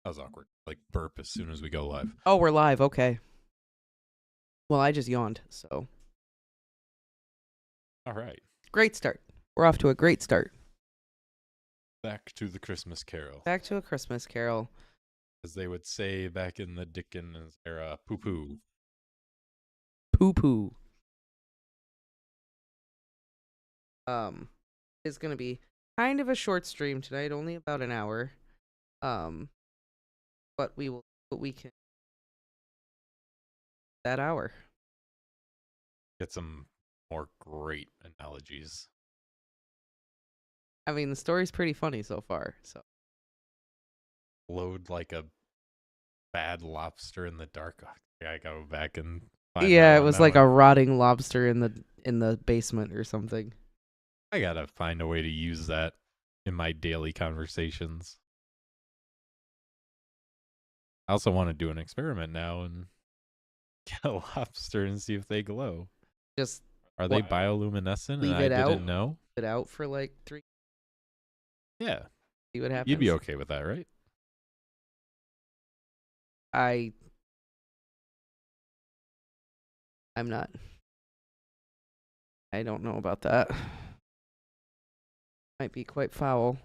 That was awkward. Like burp as soon as we go live. Oh, we're live. Okay. Well, I just yawned, so. All right. Great start. We're off to a great start. Back to the Christmas Carol. Back to A Christmas Carol. As they would say back in the Dickens era, poo-poo. Poo-poo. It's going to be kind of a short stream tonight, only about an hour. But we can that hour. Get some more great analogies. I mean, the story's pretty funny so far, so. Load like a bad lobster in the dark. I go back and find Yeah, that it one. was That like one. a rotting lobster in the basement or something. I gotta find a way to use that in my daily conversations. I also want to do an experiment now and get a lobster and see if they glow. Just Are they bioluminescent? leave and it I out? didn't know. it out for like 3. Yeah, See what happens. you'd be okay with that, right? I'm not. I don't know about that. Might be quite foul.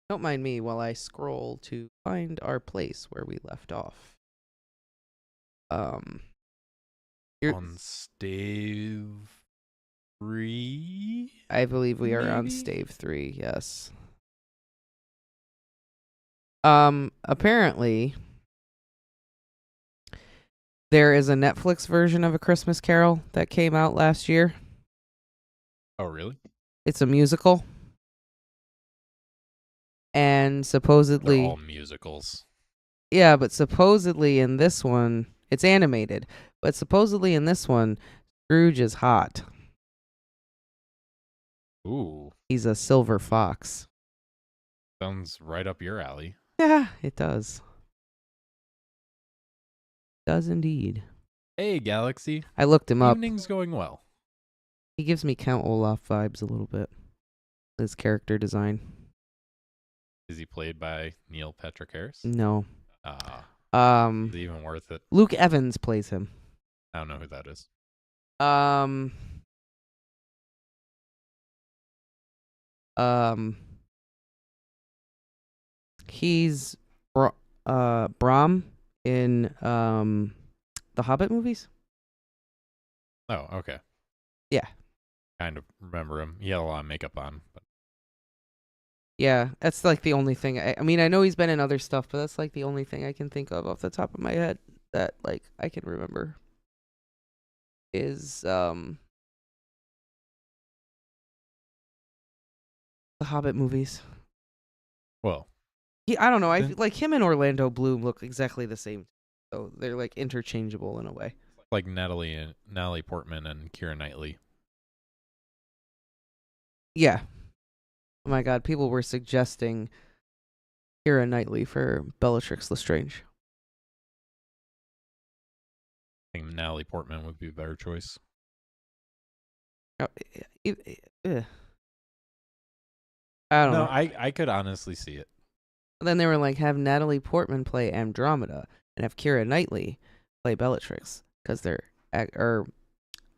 Don't mind me while I scroll to find our place where we left off. You're, On stave 3? I believe we are on maybe? stave 3, yes. Apparently, there is a Netflix version of A Christmas Carol that came out last year. Oh, really? It's a musical. And They're supposedly... all musicals. Yeah, but supposedly in this one... It's animated. But supposedly in this one, Scrooge is hot. Ooh, He's a silver fox. sounds right up your alley. Yeah, it does. Does indeed. Hey, Galaxy. I looked him up. Evening's going well. He gives me Count Olaf vibes a little bit. His character design. Is he played by Neil Patrick Harris? No. Is it even worth it? Luke Evans plays him. I don't know who that is. He's Brom in the Hobbit movies. Oh, okay. Yeah. Kind of remember him. He had a lot of makeup on. But Yeah, that's like the only thing. I mean, I know he's been in other stuff, but that's like the only thing I can think of off the top of my head that like I can remember is the Hobbit movies. well, I don't know. I Then- feel like him and Orlando Bloom look exactly the same, so they're like interchangeable in a way. like Natalie Portman and Keira Knightley. Yeah. Oh my God, people were suggesting Keira Knightley for Bellatrix Lestrange. I think Natalie Portman would be a better choice. Oh, I don't No, know. I could honestly see it. Then they were like, have Natalie Portman play Andromeda and have Keira Knightley play Bellatrix because they're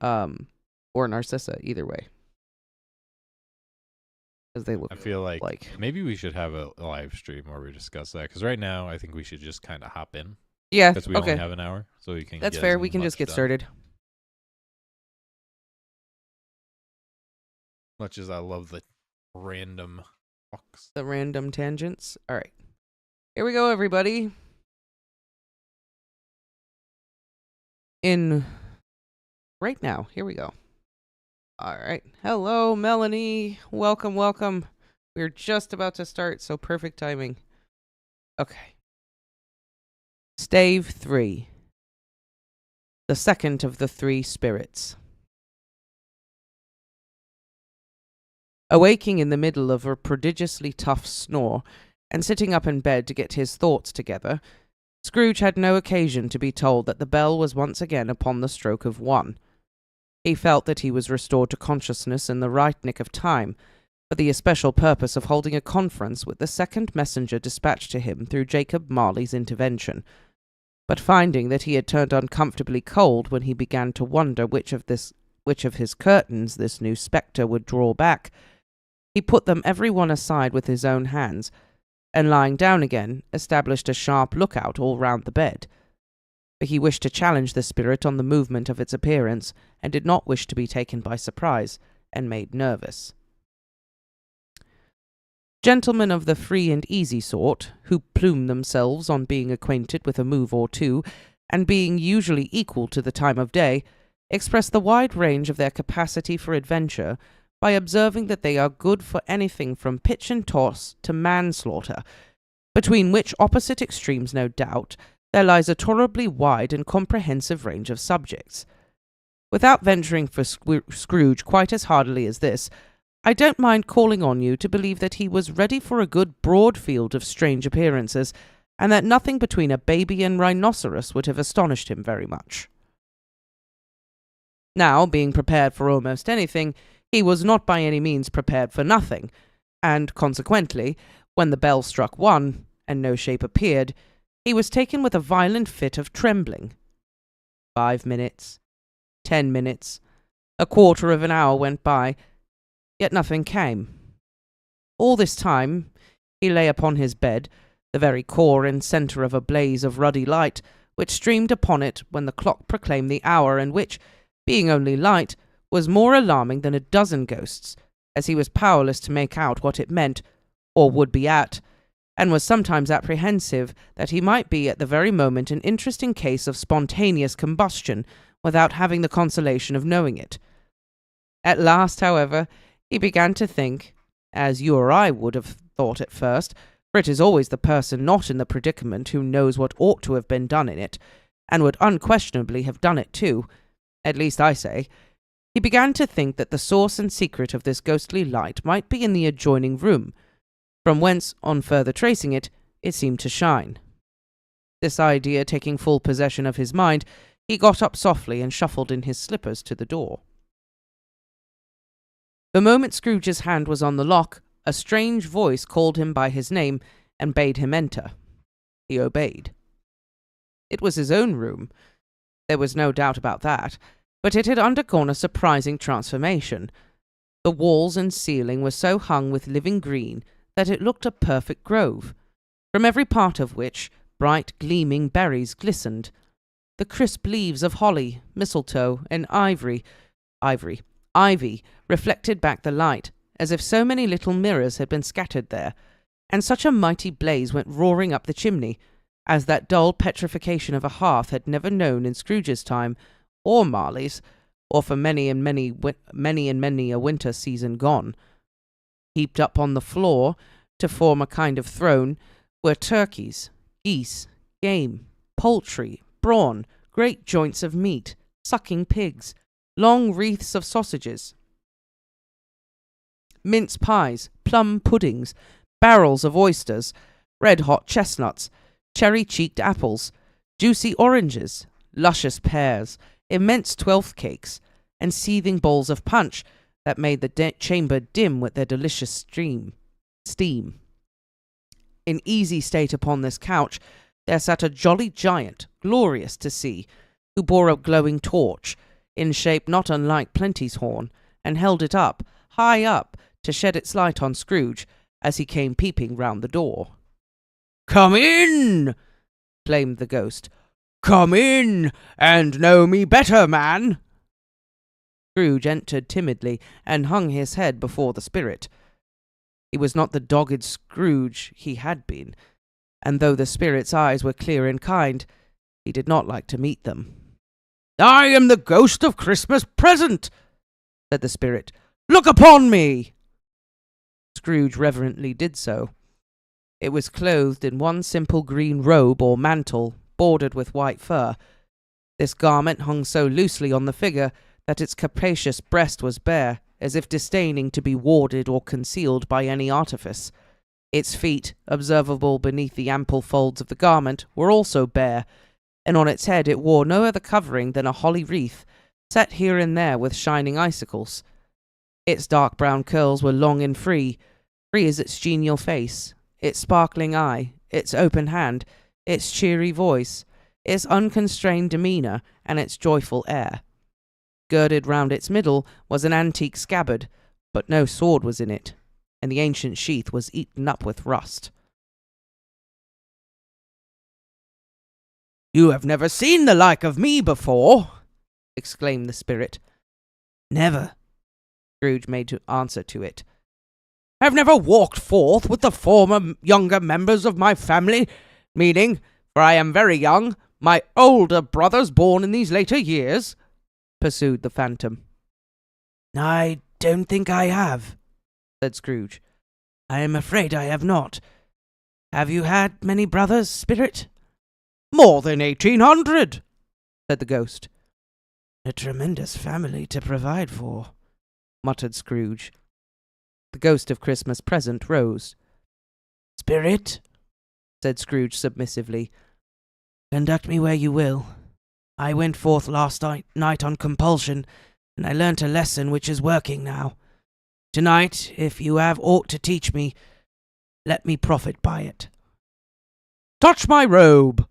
or Narcissa, either way, because they look. I feel like maybe we should have a live stream where we discuss that, because right now I think we should just kind of hop in, Yeah. because we Okay. only have an hour, so we can. That's get fair. as We can just much get done. started. Much as I love the random talks. The random tangents. All right. Here we go, everybody. Right now. Here we go. All right. Hello, Melanie. Welcome, welcome. We're just about to start, so perfect timing. Okay. Stave 3. The second of the three spirits. Awaking in the middle of a prodigiously tough snore, and sitting up in bed to get his thoughts together, Scrooge had no occasion to be told that the bell was once again upon the stroke of 1. He felt that he was restored to consciousness in the right nick of time, for the especial purpose of holding a conference with the second messenger dispatched to him through Jacob Marley's intervention. But finding that he had turned uncomfortably cold when he began to wonder which of his curtains this new spectre would draw back, he put them every one aside with his own hands, and lying down again, established a sharp lookout all round the bed. For he wished to challenge the spirit on the movement of its appearance, and did not wish to be taken by surprise, and made nervous. Gentlemen of the free and easy sort, who plume themselves on being acquainted with a move or two, and being usually equal to the time of day, express the wide range of their capacity for adventure by observing that they are good for anything from pitch and toss to manslaughter, between which opposite extremes, no doubt, there lies a tolerably wide and comprehensive range of subjects. Without venturing for Scrooge quite as hardily as this, I don't mind calling on you to believe that he was ready for a good broad field of strange appearances, and that nothing between a baby and rhinoceros would have astonished him very much. Now, being prepared for almost anything, he was not by any means prepared for nothing, and consequently, when the bell struck 1, and no shape appeared, he was taken with a violent fit of trembling. 5 minutes, 10 minutes, a quarter of an hour went by, yet nothing came. All this time he lay upon his bed, the very core and centre of a blaze of ruddy light, which streamed upon it when the clock proclaimed the hour, and which, being only light, was more alarming than a dozen ghosts, as he was powerless to make out what it meant, or would be at, and was sometimes apprehensive that he might be at the very moment an interesting case of spontaneous combustion, without having the consolation of knowing it. At last, however, he began to think, as you or I would have thought at first, for it is always the person not in the predicament who knows what ought to have been done in it, and would unquestionably have done it too, at least I say. He began to think that the source and secret of this ghostly light might be in the adjoining room, from whence, on further tracing it, it seemed to shine. This idea taking full possession of his mind, he got up softly and shuffled in his slippers to the door. The moment Scrooge's hand was on the lock, a strange voice called him by his name and bade him enter. He obeyed. It was his own room. There was no doubt about that, but it had undergone a surprising transformation. The walls and ceiling were so hung with living green that it looked a perfect grove, from every part of which bright gleaming berries glistened. The crisp leaves of holly, mistletoe, and ivy reflected back the light, as if so many little mirrors had been scattered there, and such a mighty blaze went roaring up the chimney, as that dull petrification of a hearth had never known in Scrooge's time, or Marley's, or for many and many a winter season gone. Heaped up on the floor, to form a kind of throne, were turkeys, geese, game, poultry, brawn, great joints of meat, sucking pigs, long wreaths of sausages, mince pies, plum puddings, barrels of oysters, red-hot chestnuts, cherry-cheeked apples, juicy oranges, luscious pears, immense twelfth cakes, and seething bowls of punch that made the chamber dim with their delicious steam. In easy state upon this couch there sat a jolly giant, glorious to see, who bore a glowing torch, in shape not unlike Plenty's horn, and held it up, high up, to shed its light on Scrooge, as he came peeping round the door. "Come in!" flamed the ghost. "Come in, and know me better, man!" Scrooge entered timidly, and hung his head before the spirit. He was not the dogged Scrooge he had been, and though the spirit's eyes were clear and kind, he did not like to meet them. "I am the ghost of Christmas present," said the spirit. "Look upon me!" Scrooge reverently did so. It was clothed in one simple green robe or mantle, bordered with white fur. This garment hung so loosely on the figure that its capacious breast was bare, as if disdaining to be warded or concealed by any artifice. Its feet, observable beneath the ample folds of the garment, were also bare, and on its head it wore no other covering than a holly wreath, set here and there with shining icicles. Its dark brown curls were long and free as its genial face, its sparkling eye, its open hand, its cheery voice, its unconstrained demeanour, and its joyful air. Girded round its middle was an antique scabbard, but no sword was in it, and the ancient sheath was eaten up with rust. "You have never seen the like of me before," exclaimed the spirit. "Never," Scrooge made to answer to it. "Have never walked forth with the former younger members of my family, meaning, for I am very young, my older brothers born in these later years?" pursued the phantom. "I don't think I have," said Scrooge. "I am afraid I have not. Have you had many brothers, spirit?" "More than 1,800," said the ghost. "A tremendous family to provide for," muttered Scrooge. The ghost of Christmas Present rose. "Spirit," said Scrooge submissively, "conduct me where you will. I went forth last night on compulsion, and I learnt a lesson which is working now. Tonight, if you have aught to teach me, let me profit by it." "Touch my robe!"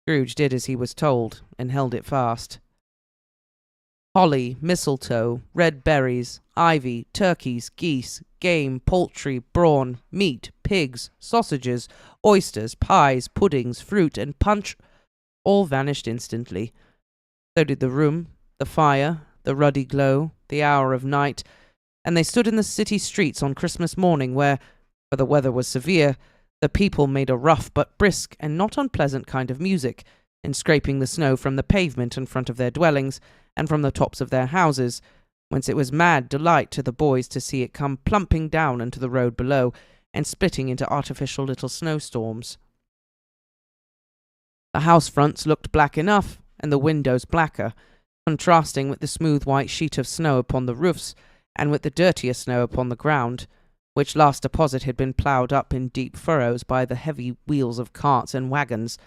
Scrooge did as he was told, and held it fast. Holly, mistletoe, red berries, ivy, turkeys, geese, game, poultry, brawn, meat, pigs, sausages, oysters, pies, puddings, fruit, and punch all vanished instantly. So did the room, the fire, the ruddy glow, the hour of night, and they stood in the city streets on Christmas morning where, for the weather was severe, the people made a rough but brisk and not unpleasant kind of music, in scraping the snow from the pavement in front of their dwellings and from the tops of their houses, whence it was mad delight to the boys to see it come plumping down into the road below and splitting into artificial little snowstorms. The house fronts looked black enough, and the windows blacker, contrasting with the smooth white sheet of snow upon the roofs and with the dirtier snow upon the ground, which last deposit had been ploughed up in deep furrows by the heavy wheels of carts and waggons,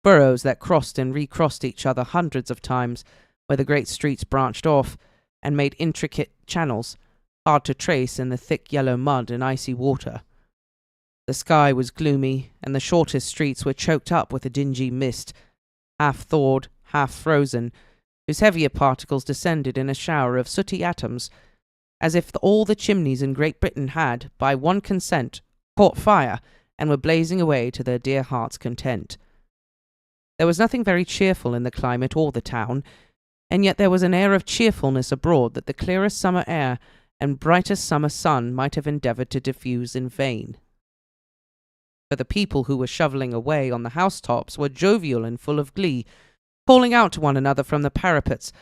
furrows that crossed and recrossed each other hundreds of times, where the great streets branched off, and made intricate channels, hard to trace in the thick yellow mud and icy water. The sky was gloomy, and the shortest streets were choked up with a dingy mist, half thawed, half frozen, whose heavier particles descended in a shower of sooty atoms, as if all the chimneys in Great Britain had, by one consent, caught fire, and were blazing away to their dear hearts' content. There was nothing very cheerful in the climate or the town, and yet there was an air of cheerfulness abroad that the clearest summer air and brightest summer sun might have endeavoured to diffuse in vain. For the people who were shovelling away on the housetops were jovial and full of glee, calling out to one another from the parapets,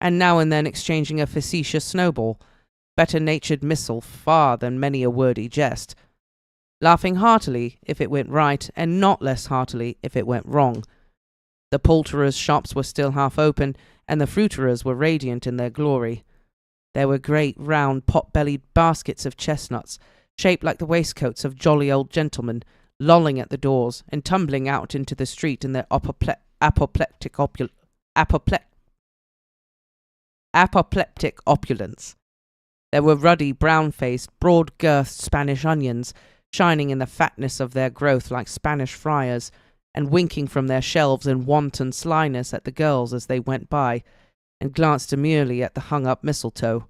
and now and then exchanging a facetious snowball, better-natured missile far than many a wordy jest, laughing heartily if it went right, and not less heartily if it went wrong. The poulterers' shops were still half open, and the fruiterers were radiant in their glory. There were great, round, pot-bellied baskets of chestnuts, shaped like the waistcoats of jolly old gentlemen, lolling at the doors, and tumbling out into the street in their apoplectic opulence. There were ruddy, brown-faced, broad-girthed Spanish onions, shining in the fatness of their growth like Spanish friars, and winking from their shelves in wanton slyness at the girls as they went by, and glanced demurely at the hung-up mistletoe.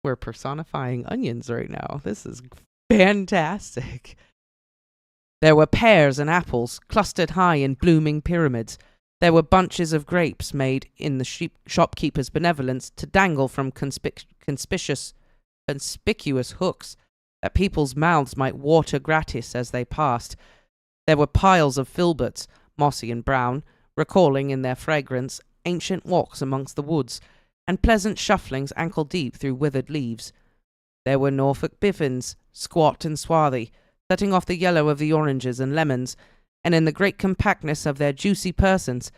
We're personifying onions right now. This is fantastic. There were pears and apples, clustered high in blooming pyramids. There were bunches of grapes made in the shopkeeper's benevolence to dangle from conspicuous hooks that people's mouths might water gratis as they passed. There were piles of filberts, mossy and brown, recalling in their fragrance ancient walks amongst the woods, and pleasant shufflings ankle-deep through withered leaves. There were Norfolk biffins, squat and swarthy, setting off the yellow of the oranges and lemons, and in the great compactness of their juicy persons,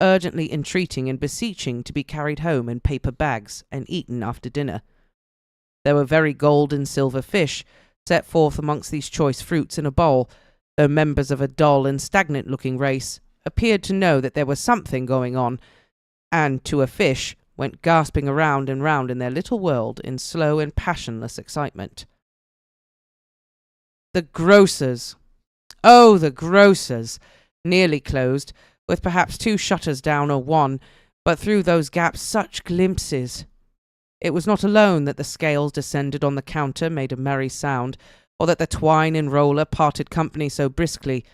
urgently entreating and beseeching to be carried home in paper bags and eaten after dinner. There were very gold and silver fish, set forth amongst these choice fruits in a bowl, though members of a dull and stagnant-looking race appeared to know that there was something going on, and to a fish, went gasping around and round in their little world in slow and passionless excitement. The grocers! Oh, the grocers! Nearly closed, with perhaps 2 shutters down or 1, but through those gaps such glimpses! It was not alone that the scales descended on the counter made a merry sound, or that the twine and roller parted company so briskly,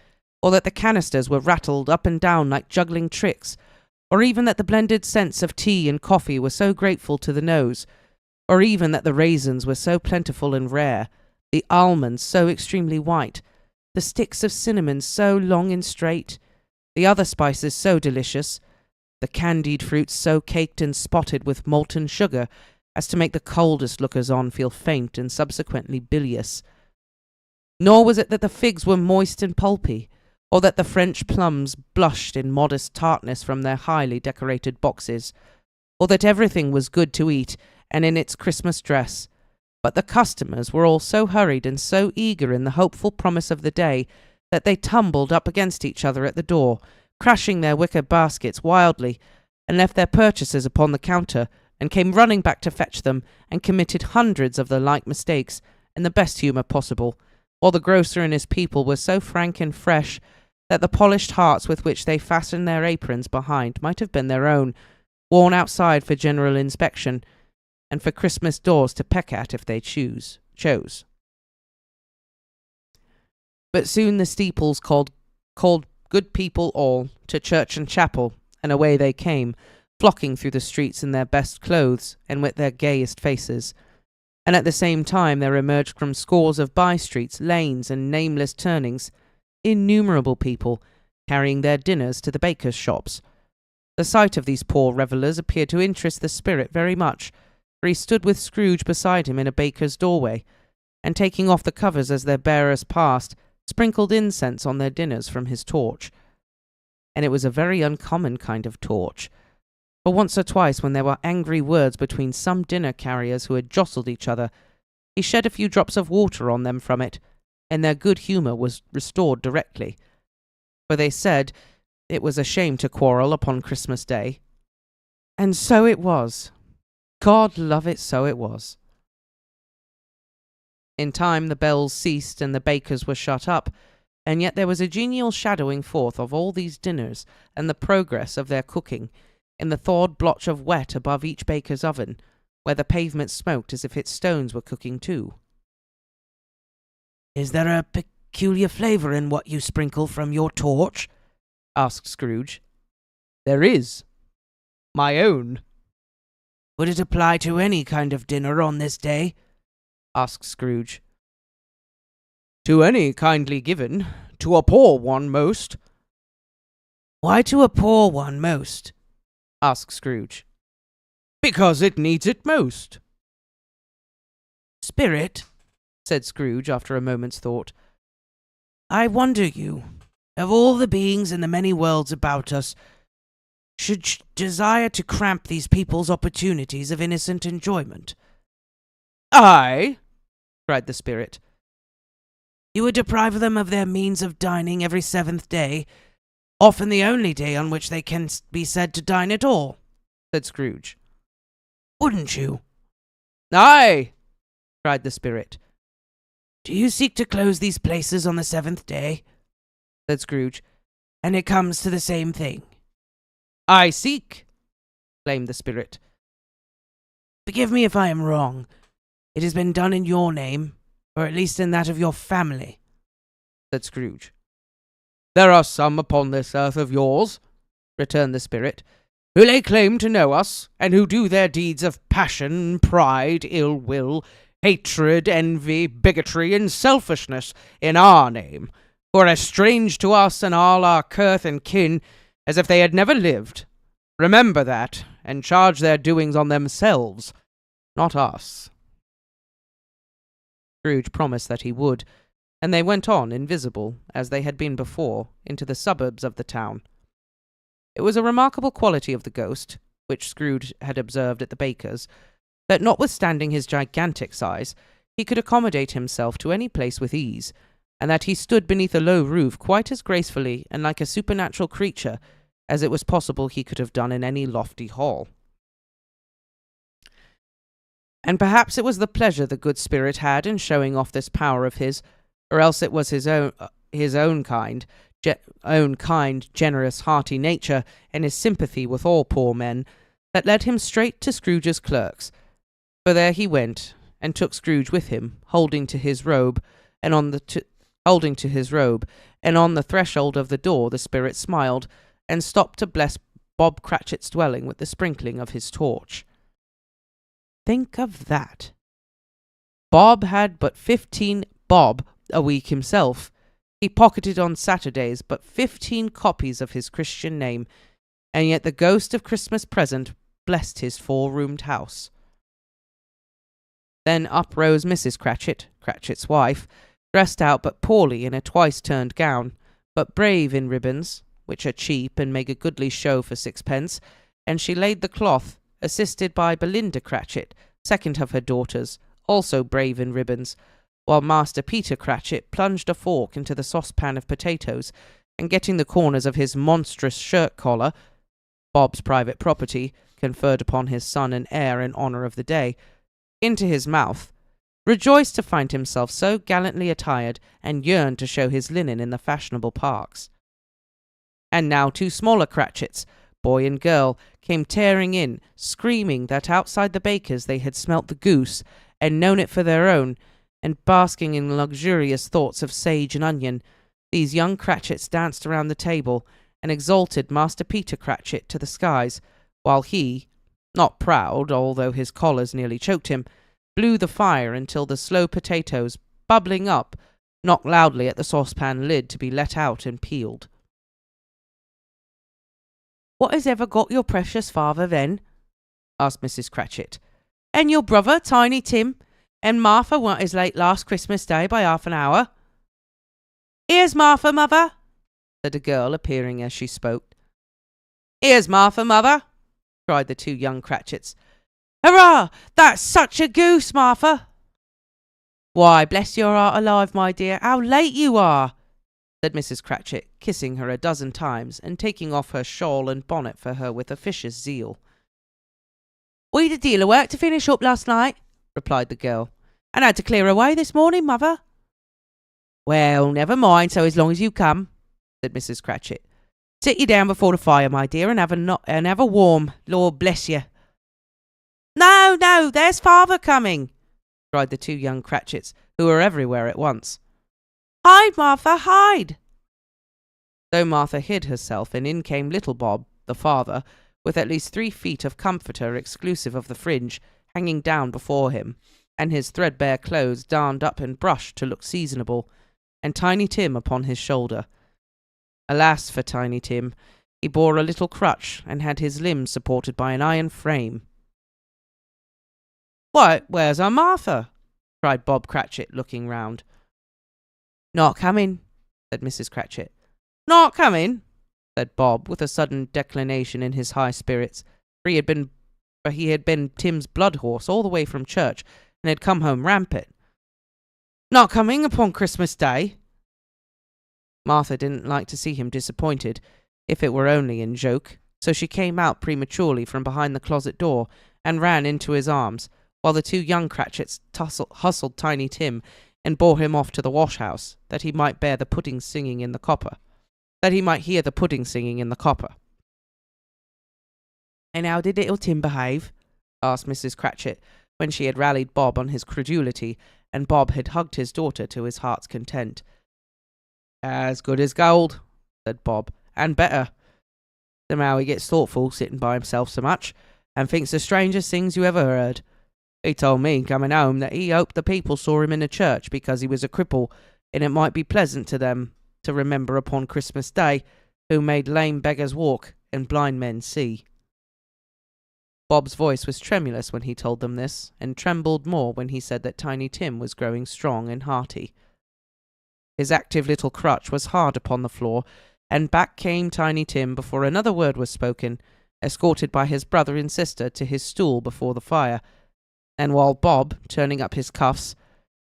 or that the canisters were rattled up and down like juggling tricks, or even that the blended scents of tea and coffee were so grateful to the nose, or even that the raisins were so plentiful and rare, the almonds so extremely white, the sticks of cinnamon so long and straight, the other spices so delicious, the candied fruits so caked and spotted with molten sugar as to make the coldest lookers-on feel faint and subsequently bilious. Nor was it that the figs were moist and pulpy, or that the French plums blushed in modest tartness from their highly decorated boxes, or that everything was good to eat and in its Christmas dress, but the customers were all so hurried and so eager in the hopeful promise of the day that they tumbled up against each other at the door, crashing their wicker baskets wildly, and left their purchases upon the counter, and came running back to fetch them, and committed hundreds of the like mistakes in the best humour possible, while the grocer and his people were so frank and fresh that the polished hearts with which they fastened their aprons behind might have been their own, worn outside for general inspection, and for Christmas doors to peck at if they chose. But soon the steeples called good people all to church and chapel, and away they came, flocking through the streets in their best clothes and with their gayest faces. And at the same time there emerged from scores of by-streets, lanes, and nameless turnings innumerable people, carrying their dinners to the bakers' shops. The sight of these poor revellers appeared to interest the spirit very much, for he stood with Scrooge beside him in a baker's doorway, and taking off the covers as their bearers passed, sprinkled incense on their dinners from his torch. And it was a very uncommon kind of torch, for once or twice when there were angry words between some dinner carriers who had jostled each other, he shed a few drops of water on them from it, and their good humour was restored directly. For they said it was a shame to quarrel upon Christmas Day. And so it was. God love it, so it was. In time the bells ceased and the bakers were shut up, and yet there was a genial shadowing forth of all these dinners and the progress of their cooking in the thawed blotch of wet above each baker's oven, where the pavement smoked as if its stones were cooking too. "Is there a peculiar flavour in what you sprinkle from your torch?" asked Scrooge. "There is. My own." "Would it apply to any kind of dinner on this day?" asked Scrooge. "To any kindly given. To a poor one most." "Why to a poor one most?" asked Scrooge. "Because it needs it most." "Spirit," said Scrooge after a moment's thought, "I wonder you, of all the beings in the many worlds about us, should desire to cramp these people's opportunities of innocent enjoyment." "I?" cried the spirit. "You would deprive them of their means of dining every 7th day, often the only day on which they can be said to dine at all," said Scrooge. "Wouldn't you?" "Aye!" cried the spirit. "Do you seek to close these places on the 7th day?" said Scrooge. "And it comes to the same thing." "I seek," exclaimed the spirit. "Forgive me if I am wrong. It has been done in your name, or at least in that of your family," said Scrooge. "There are some upon this earth of yours," returned the spirit, "who lay claim to know us, and who do their deeds of passion, pride, ill will, hatred, envy, bigotry, and selfishness in our name, who are as strange to us and all our kith and kin as if they had never lived. Remember that, and charge their doings on themselves, not us." Scrooge promised that he would, and they went on, invisible, as they had been before, into the suburbs of the town. It was a remarkable quality of the ghost, which Scrooge had observed at the baker's, that notwithstanding his gigantic size, he could accommodate himself to any place with ease, and that he stood beneath a low roof quite as gracefully and like a supernatural creature as it was possible he could have done in any lofty hall. And perhaps it was the pleasure the good spirit had in showing off this power of his, or else it was his own kind, generous, hearty nature, and his sympathy with all poor men, that led him straight to Scrooge's clerks. For there he went, and took Scrooge with him, holding to his robe, and on the threshold of the door the spirit smiled, and stopped to bless Bob Cratchit's dwelling with the sprinkling of his torch. Think of that. Bob had but 15 bob a week himself. He pocketed on Saturdays but 15 copies of his Christian name, and yet the ghost of Christmas present blessed his 4-roomed house. Then up rose Mrs. Cratchit, Cratchit's wife, dressed out but poorly in a twice-turned gown, but brave in ribbons, which are cheap and make a goodly show for 6pence, and she laid the cloth, assisted by Belinda Cratchit, second of her daughters, also brave in ribbons, while Master Peter Cratchit plunged a fork into the saucepan of potatoes, and getting the corners of his monstrous shirt-collar, Bob's private property, conferred upon his son and heir in honour of the day, into his mouth, rejoiced to find himself so gallantly attired, and yearned to show his linen in the fashionable parks. And now 2 smaller Cratchits, boy and girl, came tearing in, screaming that outside the baker's they had smelt the goose, and known it for their own, and basking in luxurious thoughts of sage and onion, these young Cratchits danced around the table, and exalted Master Peter Cratchit to the skies, while he, not proud, although his collars nearly choked him, blew the fire until the slow potatoes, bubbling up, knocked loudly at the saucepan lid to be let out and peeled. "What has ever got your precious father, then?" asked Mrs. Cratchit. "And your brother, Tiny Tim? And Martha weren't as late last Christmas Day by half an hour?" "Here's Martha, mother," said a girl, appearing as she spoke. "Here's Martha, mother," cried the 2 young Cratchits. "Hurrah! That's such a goose, Martha!" "Why, bless your heart alive, my dear, how late you are!" said Mrs. Cratchit, kissing her a dozen times, and taking off her shawl and bonnet for her with officious zeal. "We'd a deal of work to finish up last night," replied the girl, "and had to clear away this morning, mother." "Well, never mind, so as long as you come," said Mrs. Cratchit. "Sit you down before the fire, my dear, and have a warm. Lord bless you." "No, no, there's father coming," cried the 2 young Cratchits, who were everywhere at once. "Hide, Martha, hide!" So Martha hid herself, and in came little Bob, the father, with at least 3 feet of comforter exclusive of the fringe, hanging down before him, and his threadbare clothes darned up and brushed to look seasonable, and Tiny Tim upon his shoulder. Alas for Tiny Tim! He bore a little crutch, and had his limbs supported by an iron frame. "Why, where's our Martha?" cried Bob Cratchit, looking round. "Not coming," said Mrs. Cratchit. "Not coming," said Bob, with a sudden declination in his high spirits, for he had been Tim's blood horse all the way from church, and had come home rampant. "Not coming upon Christmas Day?" Martha didn't like to see him disappointed, if it were only in joke, so she came out prematurely from behind the closet door, and ran into his arms, while the 2 young Cratchits hustled Tiny Tim, and bore him off to the wash-house, that he might hear the pudding singing in the copper. "And how did little Tim behave?" asked Mrs. Cratchit, when she had rallied Bob on his credulity, and Bob had hugged his daughter to his heart's content. "As good as gold," said Bob, "and better. Somehow he gets thoughtful, sitting by himself so much, and thinks the strangest things you ever heard. He told me, coming home, that he hoped the people saw him in the church because he was a cripple, and it might be pleasant to them to remember upon Christmas Day who made lame beggars walk and blind men see." Bob's voice was tremulous when he told them this, and trembled more when he said that Tiny Tim was growing strong and hearty. His active little crutch was hard upon the floor, and back came Tiny Tim before another word was spoken, escorted by his brother and sister to his stool before the fire, and while Bob, turning up his cuffs,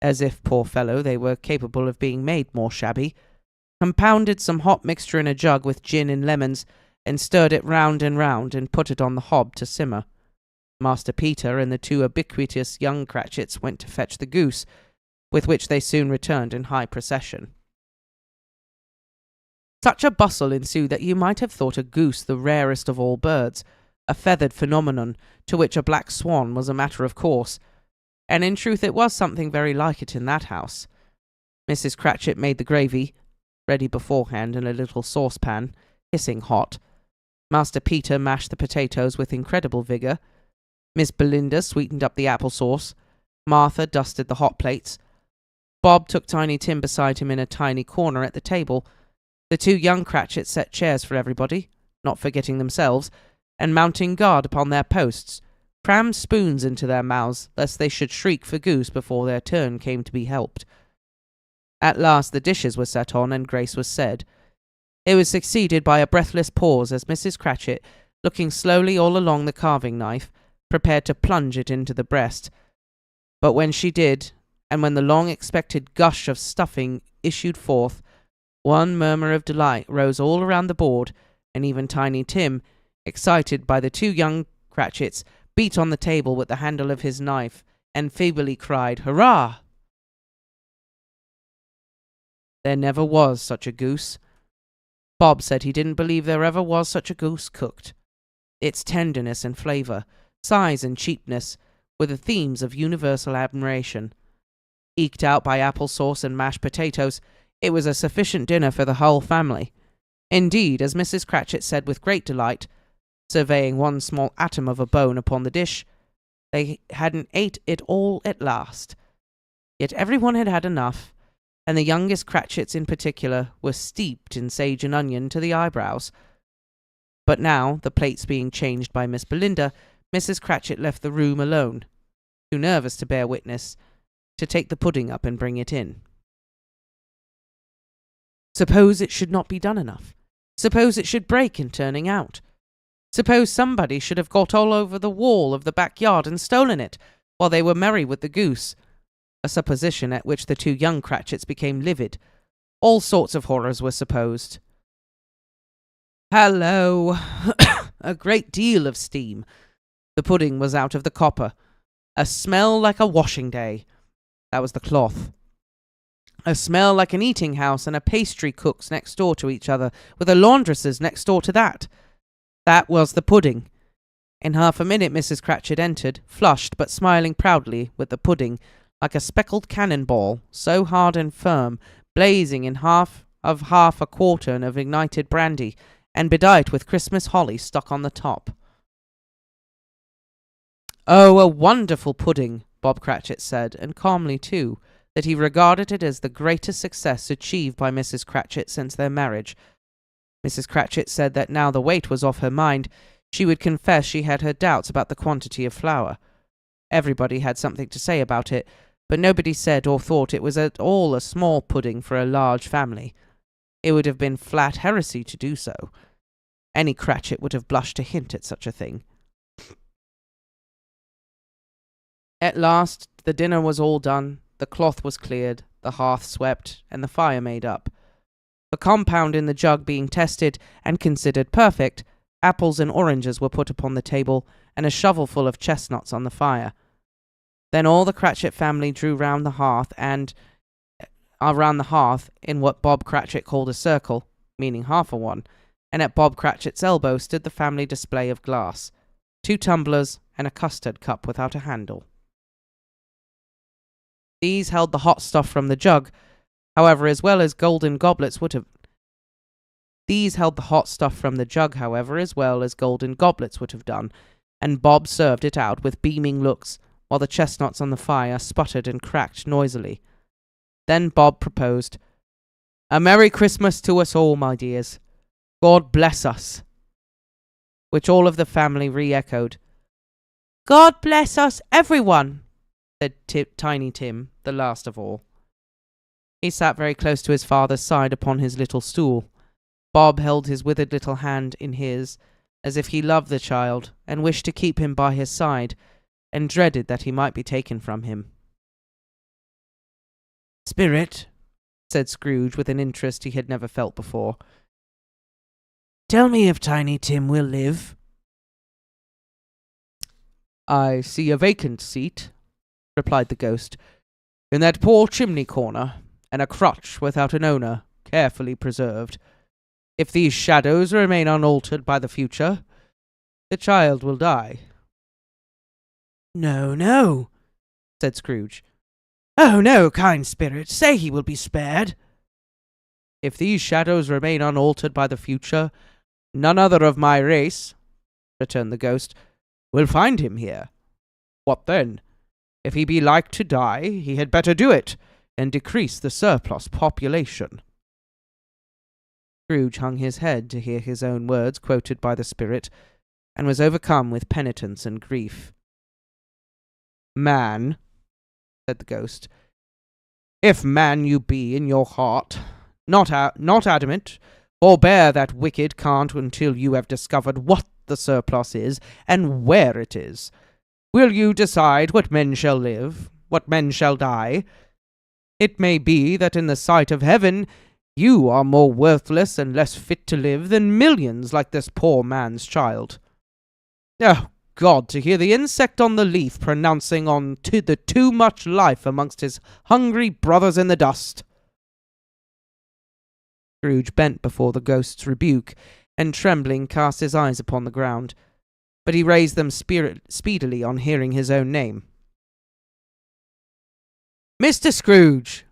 as if, poor fellow, they were capable of being made more shabby, compounded some hot mixture in a jug with gin and lemons, and stirred it round and round, and put it on the hob to simmer. Master Peter and the two ubiquitous young Cratchits went to fetch the goose, with which they soon returned in high procession. Such a bustle ensued that you might have thought a goose the rarest of all birds, a feathered phenomenon to which a black swan was a matter of course, and in truth it was something very like it in that house. Mrs. Cratchit made the gravy, ready beforehand in a little saucepan, hissing hot. Master Peter mashed the potatoes with incredible vigour. Miss Belinda sweetened up the apple sauce. Martha dusted the hot plates. Bob took Tiny Tim beside him in a tiny corner at the table. The two young Cratchits set chairs for everybody, not forgetting themselves, and mounting guard upon their posts, crammed spoons into their mouths, lest they should shriek for goose before their turn came to be helped. At last the dishes were set on, and grace was said. It was succeeded by a breathless pause as Mrs. Cratchit, looking slowly all along the carving knife, prepared to plunge it into the breast. But when she did, and when the long-expected gush of stuffing issued forth, one murmur of delight rose all around the board, and even Tiny Tim, excited by the two young Cratchits, beat on the table with the handle of his knife, and feebly cried, "Hurrah!" There never was such a goose. Bob said he didn't believe there ever was such a goose cooked. Its tenderness and flavour, size and cheapness, were the themes of universal admiration. Eked out by apple sauce and mashed potatoes, it was a sufficient dinner for the whole family. Indeed, as Mrs. Cratchit said with great delight, surveying one small atom of a bone upon the dish, they hadn't ate it all at last. Yet everyone had had enough, and the youngest Cratchits in particular were steeped in sage and onion to the eyebrows. But now, the plates being changed by Miss Belinda, Mrs. Cratchit left the room alone, too nervous to bear witness, to take the pudding up and bring it in. Suppose it should not be done enough? Suppose it should break in turning out? Suppose somebody should have got all over the wall of the backyard and stolen it, while they were merry with the goose? A supposition at which the two young Cratchits became livid. All sorts of horrors were supposed. Hallo! A great deal of steam. The pudding was out of the copper. A smell like a washing day. That was the cloth. A smell like an eating house and a pastry cook's next door to each other, with a laundress's next door to that. That was the pudding. In half a minute Mrs. Cratchit entered, flushed but smiling proudly, with the pudding, like a speckled cannon-ball, so hard and firm, blazing in half a quartern of ignited brandy, and bedight with Christmas holly stuck on the top. "Oh, a wonderful pudding," Bob Cratchit said, and calmly too, that he regarded it as the greatest success achieved by Mrs. Cratchit since their marriage. Mrs. Cratchit said that now the weight was off her mind, she would confess she had her doubts about the quantity of flour. Everybody had something to say about it, but nobody said or thought it was at all a small pudding for a large family. It would have been flat heresy to do so. Any Cratchit would have blushed to hint at such a thing. At last the dinner was all done, the cloth was cleared, the hearth swept, and the fire made up. The compound in the jug being tested and considered perfect, apples and oranges were put upon the table, and a shovelful of chestnuts on the fire. Then all the Cratchit family drew round the hearth, in what Bob Cratchit called a circle, meaning half a one, and at Bob Cratchit's elbow stood the family display of glass, 2 tumblers and a custard cup without a handle. These held the hot stuff from the jug, however, as well as golden goblets would have done, and Bob served it out with beaming looks, while the chestnuts on the fire sputtered and cracked noisily. Then Bob proposed, "A Merry Christmas to us all, my dears. God bless us," which all of the family re-echoed. "God bless us, everyone," said Tiny Tim, the last of all. He sat very close to his father's side upon his little stool. Bob held his withered little hand in his, as if he loved the child, and wished to keep him by his side, and dreaded that he might be taken from him. "Spirit," said Scrooge with an interest he had never felt before, "tell me if Tiny Tim will live." "I see a vacant seat," replied the ghost, "in that poor chimney corner, and a crutch without an owner, carefully preserved. If these shadows remain unaltered by the future, the child will die." "No, no," said Scrooge. "Oh, no, kind spirit, say he will be spared." "If these shadows remain unaltered by the future, none other of my race," returned the ghost, "will find him here. What then? If he be like to die, he had better do it, and decrease the surplus population." Scrooge hung his head to hear his own words quoted by the spirit, and was overcome with penitence and grief. "Man," said the ghost, "if man you be in your heart, not adamant, forbear that wicked cant until you have discovered what the surplus is, and where it is. Will you decide what men shall live, what men shall die? It may be that in the sight of heaven you are more worthless and less fit to live than millions like this poor man's child. Oh, God, to hear the insect on the leaf pronouncing on to the too much life amongst his hungry brothers in the dust." Scrooge bent before the ghost's rebuke, and trembling cast his eyes upon the ground, but he raised them speedily on hearing his own name. "Mr. Scrooge,"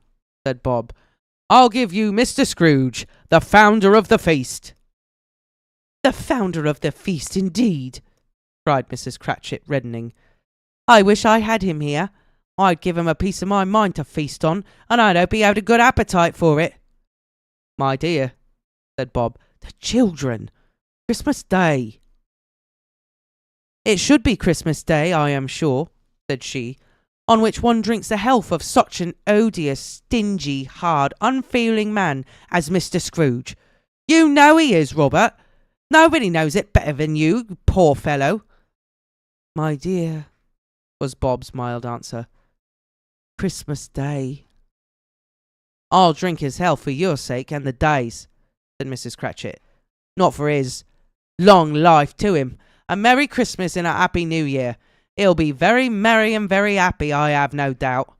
said Bob, "I'll give you Mr. Scrooge, the founder of the feast." "The founder of the feast, indeed!" cried Mrs. Cratchit, reddening. "I wish I had him here. I'd give him a piece of my mind to feast on, and I'd hope he had a good appetite for it." "My dear," said Bob, "the children! Christmas Day!" "It should be Christmas Day, I am sure," said she, "on which one drinks the health of such an odious, stingy, hard, unfeeling man as Mr. Scrooge. You know he is, Robert. Nobody knows it better than you, poor fellow." "My dear," was Bob's mild answer, "Christmas Day." "I'll drink his health for your sake and the day's," said Mrs. Cratchit. "Not for his. Long life to him. A Merry Christmas and a Happy New Year. He'll be very merry and very happy, I have no doubt."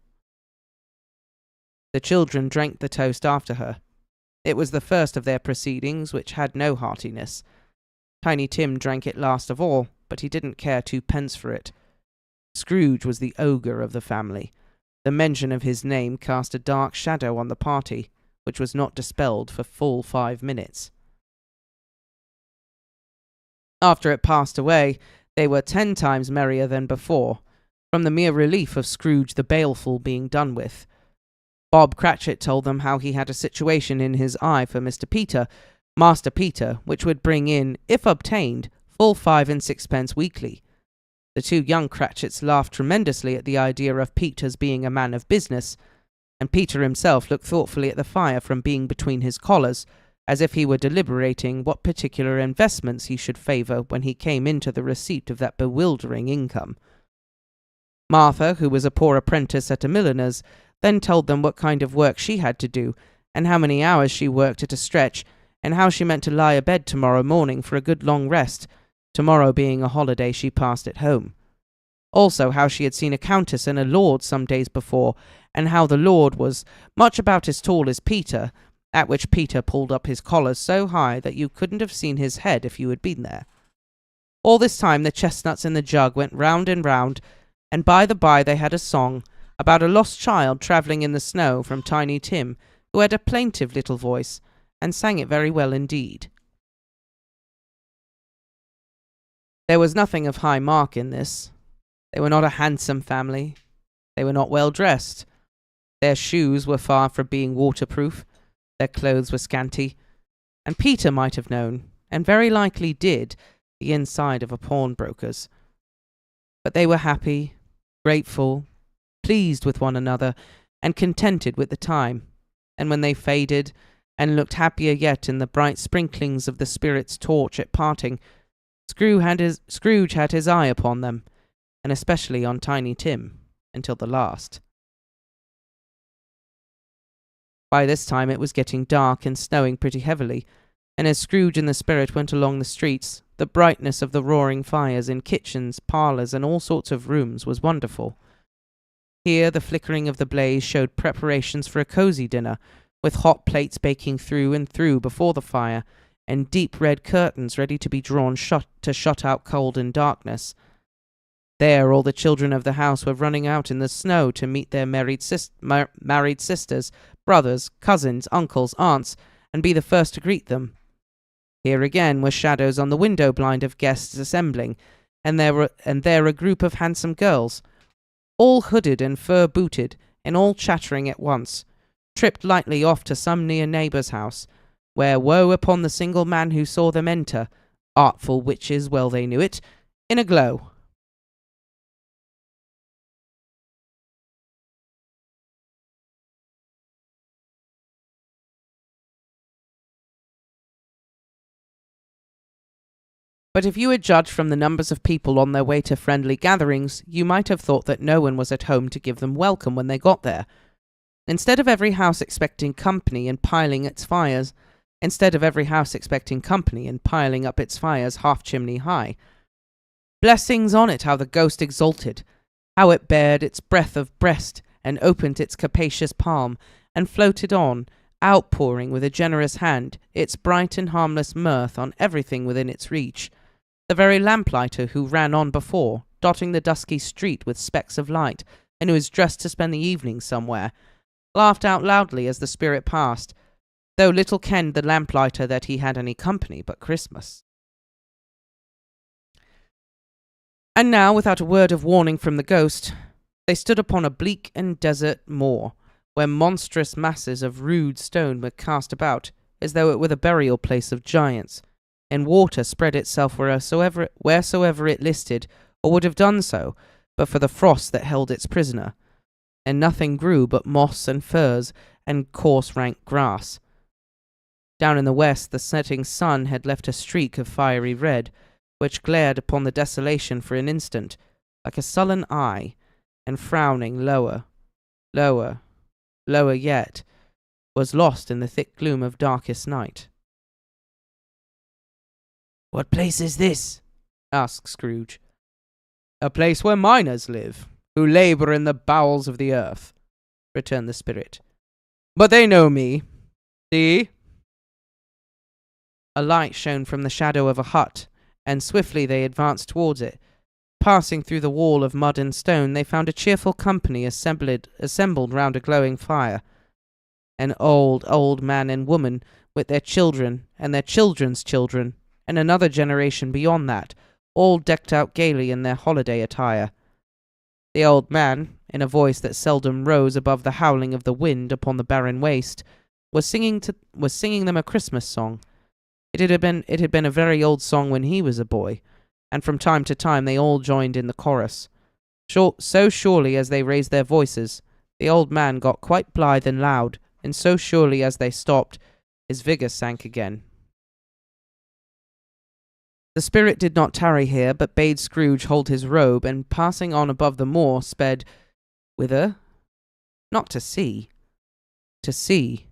The children drank the toast after her. It was the first of their proceedings which had no heartiness. Tiny Tim drank it last of all, but he didn't care twopence for it. Scrooge was the ogre of the family. The mention of his name cast a dark shadow on the party, which was not dispelled for full 5 minutes. After it passed away, they were 10 times merrier than before, from the mere relief of Scrooge the Baleful being done with. Bob Cratchit told them how he had a situation in his eye for Master Peter, which would bring in, if obtained, full 5 and 6 weekly. The 2 young Cratchits laughed tremendously at the idea of Peter's being a man of business, and Peter himself looked thoughtfully at the fire from being between his collars, as if he were deliberating what particular investments he should favour when he came into the receipt of that bewildering income. Martha, who was a poor apprentice at a milliner's, then told them what kind of work she had to do, and how many hours she worked at a stretch, and how she meant to lie abed tomorrow morning for a good long rest, tomorrow being a holiday she passed at home. Also how she had seen a countess and a lord some days before, and how the lord was much about as tall as Peter, at which Peter pulled up his collars so high that you couldn't have seen his head if you had been there. All this time the chestnuts in the jug went round and round, and by the by they had a song about a lost child travelling in the snow from Tiny Tim, who had a plaintive little voice, and sang it very well indeed. There was nothing of high mark in this. They were not a handsome family. They were not well dressed. Their shoes were far from being waterproof. Their clothes were scanty. And Peter might have known, and very likely did, the inside of a pawnbroker's. But they were happy, grateful, pleased with one another, and contented with the time. And when they faded, and looked happier yet in the bright sprinklings of the spirit's torch at parting, Scrooge had his eye upon them, and especially on Tiny Tim, until the last. By this time it was getting dark and snowing pretty heavily, and as Scrooge and the spirit went along the streets, the brightness of the roaring fires in kitchens, parlours, and all sorts of rooms was wonderful. Here the flickering of the blaze showed preparations for a cosy dinner, with hot plates baking through and through before the fire, and deep red curtains ready to be drawn to shut out cold and darkness. There all the children of the house were running out in the snow to meet their married sisters, brothers, cousins, uncles, aunts, and be the first to greet them. Here again were shadows on the window blind of guests assembling, and there a group of handsome girls, all hooded and fur-booted, and all chattering at once, tripped lightly off to some near neighbour's house, where woe upon the single man who saw them enter, artful witches well they knew it, in a glow. But if you had judged from the numbers of people on their way to friendly gatherings, you might have thought that no one was at home to give them welcome when they got there. Instead of every house expecting company and piling up its fires half-chimney high. Blessings on it, how the ghost exulted, how it bared its breadth of breast, and opened its capacious palm, and floated on, outpouring with a generous hand its bright and harmless mirth on everything within its reach. The very lamplighter who ran on before, dotting the dusky street with specks of light, and who was dressed to spend the evening somewhere, laughed out loudly as the spirit passed, though little kenned the lamplighter that he had any company but Christmas. And now, without a word of warning from the ghost, they stood upon a bleak and desert moor, where monstrous masses of rude stone were cast about, as though it were the burial place of giants, and water spread itself wheresoever it listed, or would have done so, but for the frost that held its prisoner, and nothing grew but moss and furze and coarse rank grass. Down in the west the setting sun had left a streak of fiery red, which glared upon the desolation for an instant, like a sullen eye, and frowning lower yet, was lost in the thick gloom of darkest night. "What place is this?" asked Scrooge. "A place where miners live, who labour in the bowels of the earth," returned the spirit. "But they know me. See?" A light shone from the shadow of a hut, and swiftly they advanced towards it. Passing through the wall of mud and stone, they found a cheerful company assembled round a glowing fire. An old man and woman, with their children and their children's children, and another generation beyond that, all decked out gaily in their holiday attire. The old man, in a voice that seldom rose above the howling of the wind upon the barren waste, was singing them a Christmas song. It had been a very old song when he was a boy, and from time to time they all joined in the chorus. So surely as they raised their voices, the old man got quite blithe and loud, and so surely as they stopped, his vigour sank again. The spirit did not tarry here, but bade Scrooge hold his robe, and passing on above the moor, sped whither? Not to sea. To sea.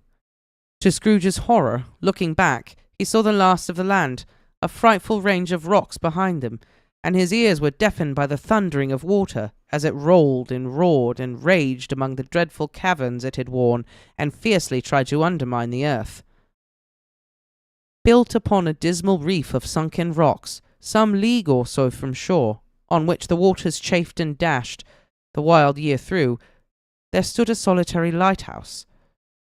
To Scrooge's horror, looking back, he saw the last of the land, a frightful range of rocks behind them, and his ears were deafened by the thundering of water, as it rolled and roared and raged among the dreadful caverns it had worn, and fiercely tried to undermine the earth. Built upon a dismal reef of sunken rocks, some league or so from shore, on which the waters chafed and dashed the wild year through, there stood a solitary lighthouse.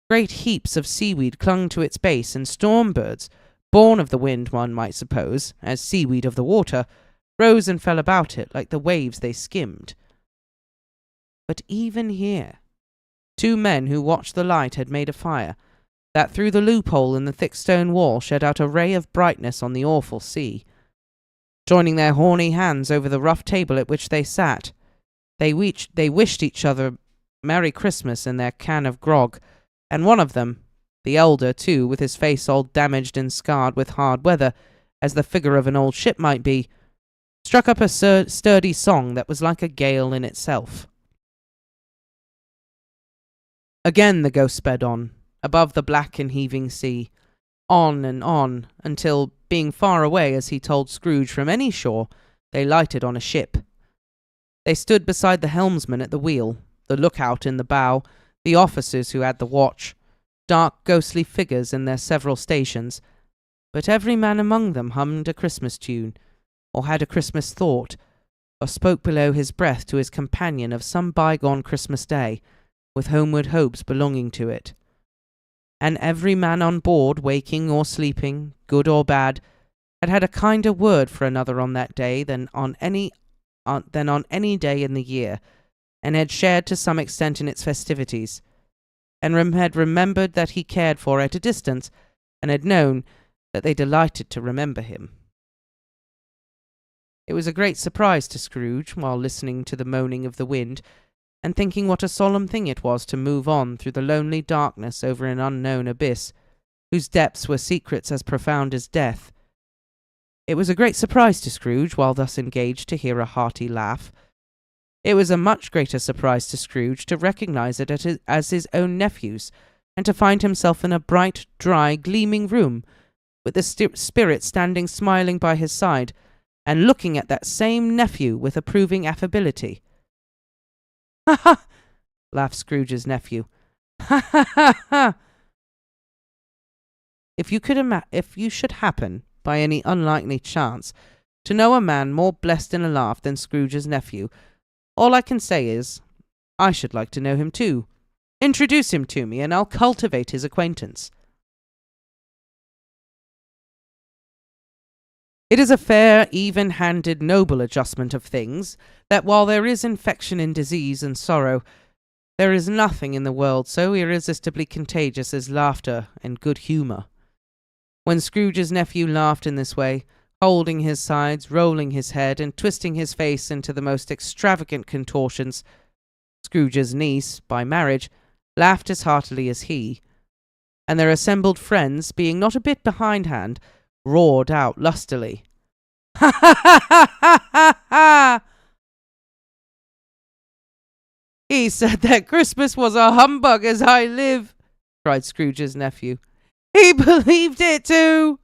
Great heaps of seaweed clung to its base, and storm birds, born of the wind one might suppose, as seaweed of the water, rose and fell about it like the waves they skimmed. But even here, 2 men who watched the light had made a fire, that through the loophole in the thick stone wall shed out a ray of brightness on the awful sea. Joining their horny hands over the rough table at which they sat, they wished each other Merry Christmas in their can of grog, and one of them, the elder too, with his face all damaged and scarred with hard weather, as the figure of an old ship might be, struck up a sturdy song that was like a gale in itself. Again the ghost sped on, above the black and heaving sea, on and on, until, being far away, as he told Scrooge, from any shore, they lighted on a ship. They stood beside the helmsman at the wheel, the lookout in the bow, the officers who had the watch, dark ghostly figures in their several stations, but every man among them hummed a Christmas tune, or had a Christmas thought, or spoke below his breath to his companion of some bygone Christmas day, with homeward hopes belonging to it. And every man on board, waking or sleeping, good or bad, had had a kinder word for another on that day than on any day in the year, and had shared to some extent in its festivities, and had remembered that he cared for at a distance, and had known that they delighted to remember him. It was a great surprise to Scrooge, while listening to the moaning of the wind, and thinking what a solemn thing it was to move on through the lonely darkness over an unknown abyss, whose depths were secrets as profound as death. It was a great surprise to Scrooge, while thus engaged, to hear a hearty laugh. It was a much greater surprise to Scrooge to recognise it as his own nephew's, and to find himself in a bright, dry, gleaming room, with the spirit standing smiling by his side, and looking at that same nephew with approving affability. "Ha ha!" laughed Scrooge's nephew. "Ha ha ha ha!" If you should happen, by any unlikely chance, to know a man more blessed in a laugh than Scrooge's nephew, all I can say is, I should like to know him too. Introduce him to me, and I'll cultivate his acquaintance. It is a fair, even-handed, noble adjustment of things, that while there is infection in disease and sorrow, there is nothing in the world so irresistibly contagious as laughter and good humour. When Scrooge's nephew laughed in this way, holding his sides, rolling his head, and twisting his face into the most extravagant contortions, Scrooge's niece, by marriage, laughed as heartily as he, and their assembled friends, being not a bit behindhand, roared out lustily, "Ha ha ha ha ha ha ha! He said that Christmas was a humbug, as I live!" cried Scrooge's nephew. "He believed it too!"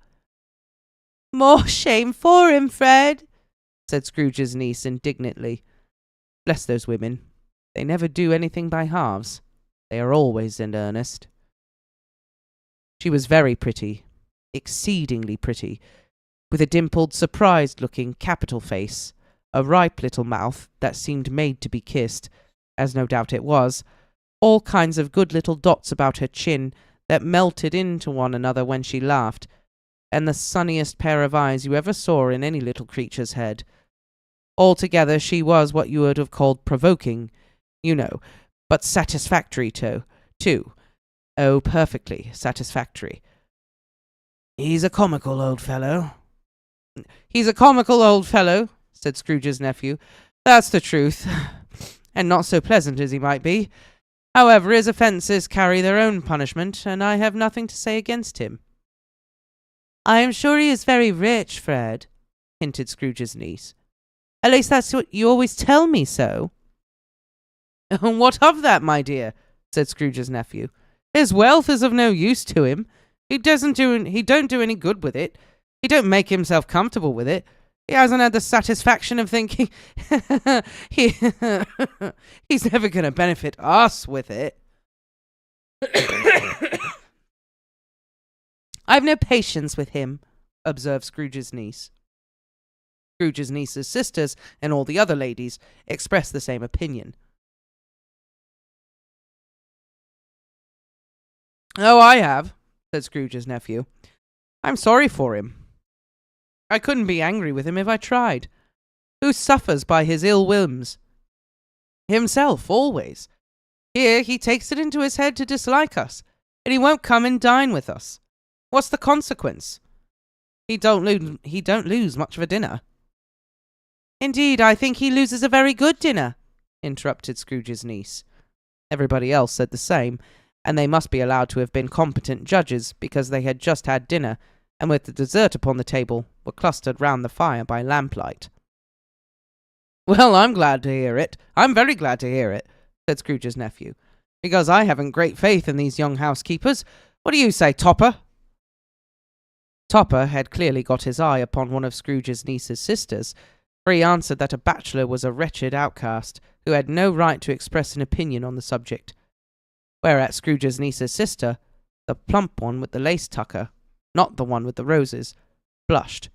"More shame for him, Fred," said Scrooge's niece indignantly. Bless those women. They never do anything by halves. They are always in earnest. She was very pretty, exceedingly pretty, with a dimpled, surprised-looking, capital face, a ripe little mouth that seemed made to be kissed, as no doubt it was, all kinds of good little dots about her chin that melted into one another when she laughed, and the sunniest pair of eyes you ever saw in any little creature's head. Altogether she was what you would have called provoking, you know, but satisfactory too. Oh, perfectly satisfactory. "He's a comical old fellow." "He's a comical old fellow," said Scrooge's nephew. "That's the truth, and not so pleasant as he might be. However, his offences carry their own punishment, and I have nothing to say against him." "I am sure he is very rich, Fred," hinted Scrooge's niece. "At least that's what you always tell me so." "What of that, my dear?" said Scrooge's nephew. "His wealth is of no use to him. He don't do any good with it. He don't make himself comfortable with it. He hasn't had the satisfaction of thinking he's never going to benefit us with it." "I've no patience with him," observed Scrooge's niece. Scrooge's niece's sisters and all the other ladies expressed the same opinion. "Oh, I have," said Scrooge's nephew. "I'm sorry for him. I couldn't be angry with him if I tried. Who suffers by his ill whims? Himself, always. Here he takes it into his head to dislike us, and he won't come and dine with us. What's the consequence? He don't lose much of a dinner." "Indeed, I think he loses a very good dinner," interrupted Scrooge's niece. Everybody else said the same, and they must be allowed to have been competent judges, because they had just had dinner, and with the dessert upon the table, were clustered round the fire by lamplight. "Well, I'm glad to hear it. I'm very glad to hear it," said Scrooge's nephew, "because I haven't great faith in these young housekeepers. What do you say, Topper?" Topper had clearly got his eye upon one of Scrooge's niece's sisters, for he answered that a bachelor was a wretched outcast who had no right to express an opinion on the subject. Whereat Scrooge's niece's sister, the plump one with the lace tucker, not the one with the roses, blushed.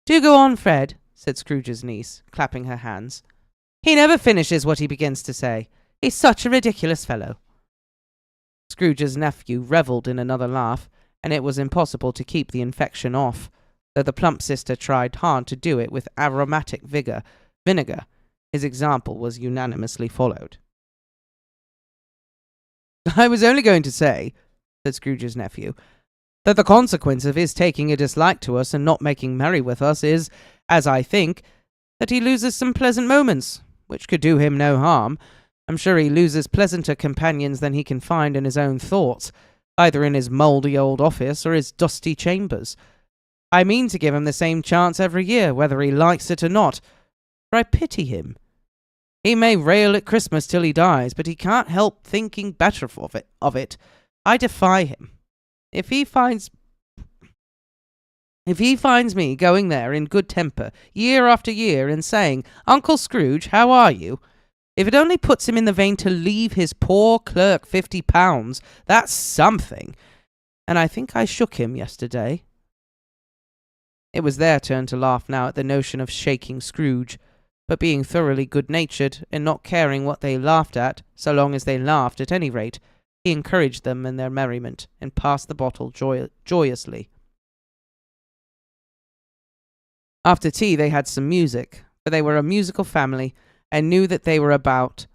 "Do go on, Fred," said Scrooge's niece, clapping her hands. "He never finishes what he begins to say. He's such a ridiculous fellow." Scrooge's nephew revelled in another laugh, and it was impossible to keep the infection off, though the plump sister tried hard to do it with aromatic vinegar. His example was unanimously followed. "I was only going to say," said Scrooge's nephew, "that the consequence of his taking a dislike to us and not making merry with us is, as I think, that he loses some pleasant moments, which could do him no harm. I'm sure he loses pleasanter companions than he can find in his own thoughts, either in his mouldy old office or his dusty chambers. I mean to give him the same chance every year, whether he likes it or not, for I pity him. He may rail at Christmas till he dies, but he can't help thinking better of it. I defy him. If he finds me going there in good temper, year after year, and saying, 'Uncle Scrooge, how are you?' if it only puts him in the vein to leave his poor clerk £50, that's something. And I think I shook him yesterday." It was their turn to laugh now at the notion of shaking Scrooge, but being thoroughly good-natured, and not caring what they laughed at, so long as they laughed at any rate, he encouraged them in their merriment, and passed the bottle joyously. After tea they had some music, for they were a musical family, and knew what they were about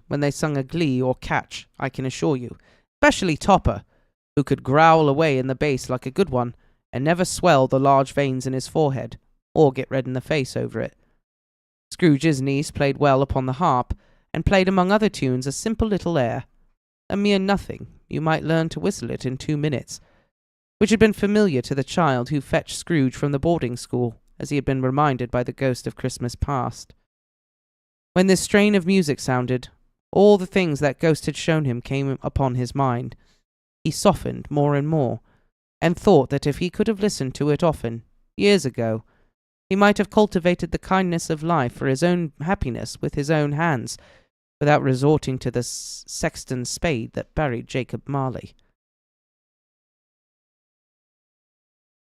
when they sung a glee or catch, I can assure you, especially Topper, who could growl away in the bass like a good one, and never swell the large veins in his forehead, or get red in the face over it. Scrooge's niece played well upon the harp, and played among other tunes a simple little air, a mere nothing, you might learn to whistle it in 2 minutes, which had been familiar to the child who fetched Scrooge from the boarding school, as he had been reminded by the ghost of Christmas past. When this strain of music sounded, all the things that ghost had shown him came upon his mind. He softened more and more, and thought that if he could have listened to it often, years ago, he might have cultivated the kindness of life for his own happiness with his own hands, without resorting to the sexton's spade that buried Jacob Marley.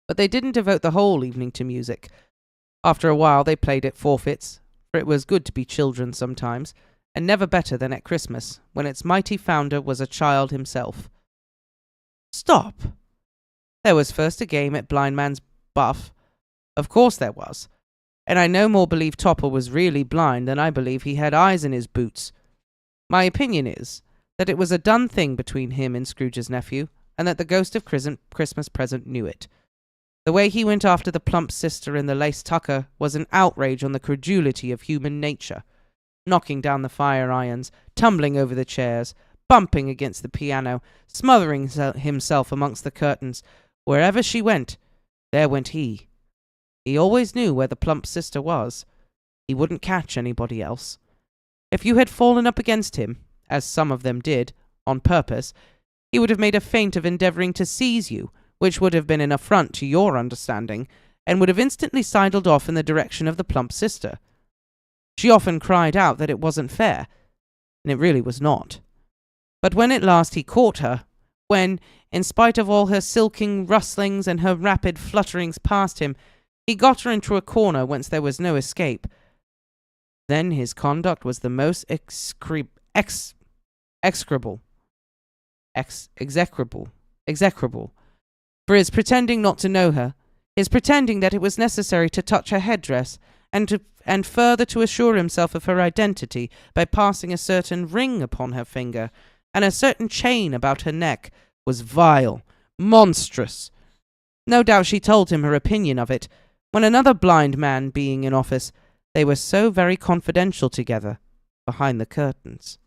But they didn't devote the whole evening to music. After a while they played at forfeits, for it was good to be children sometimes, and never better than at Christmas, when its mighty founder was a child himself. Stop! There was first a game at Blind Man's Buff. Of course there was. And I no more believe Topper was really blind than I believe he had eyes in his boots. My opinion is that it was a done thing between him and Scrooge's nephew, and that the ghost of Christmas present knew it. The way he went after the plump sister in the lace tucker was an outrage on the credulity of human nature, knocking down the fire irons, tumbling over the chairs, bumping against the piano, smothering himself amongst the curtains. Wherever she went, there went he. He always knew where the plump sister was. He wouldn't catch anybody else. If you had fallen up against him, as some of them did, on purpose, he would have made a feint of endeavouring to seize you, which would have been an affront to your understanding, and would have instantly sidled off in the direction of the plump sister. She often cried out that it wasn't fair, and it really was not. But when at last he caught her, when, in spite of all her silking rustlings and her rapid flutterings past him, he got her into a corner whence there was no escape, then his conduct was the most execrable. For his pretending not to know her, his pretending that it was necessary to touch her headdress, and further to assure himself of her identity by passing a certain ring upon her finger, and a certain chain about her neck, was vile, monstrous. No doubt she told him her opinion of it, when another blind man being in office, they were so very confidential together, behind the curtains.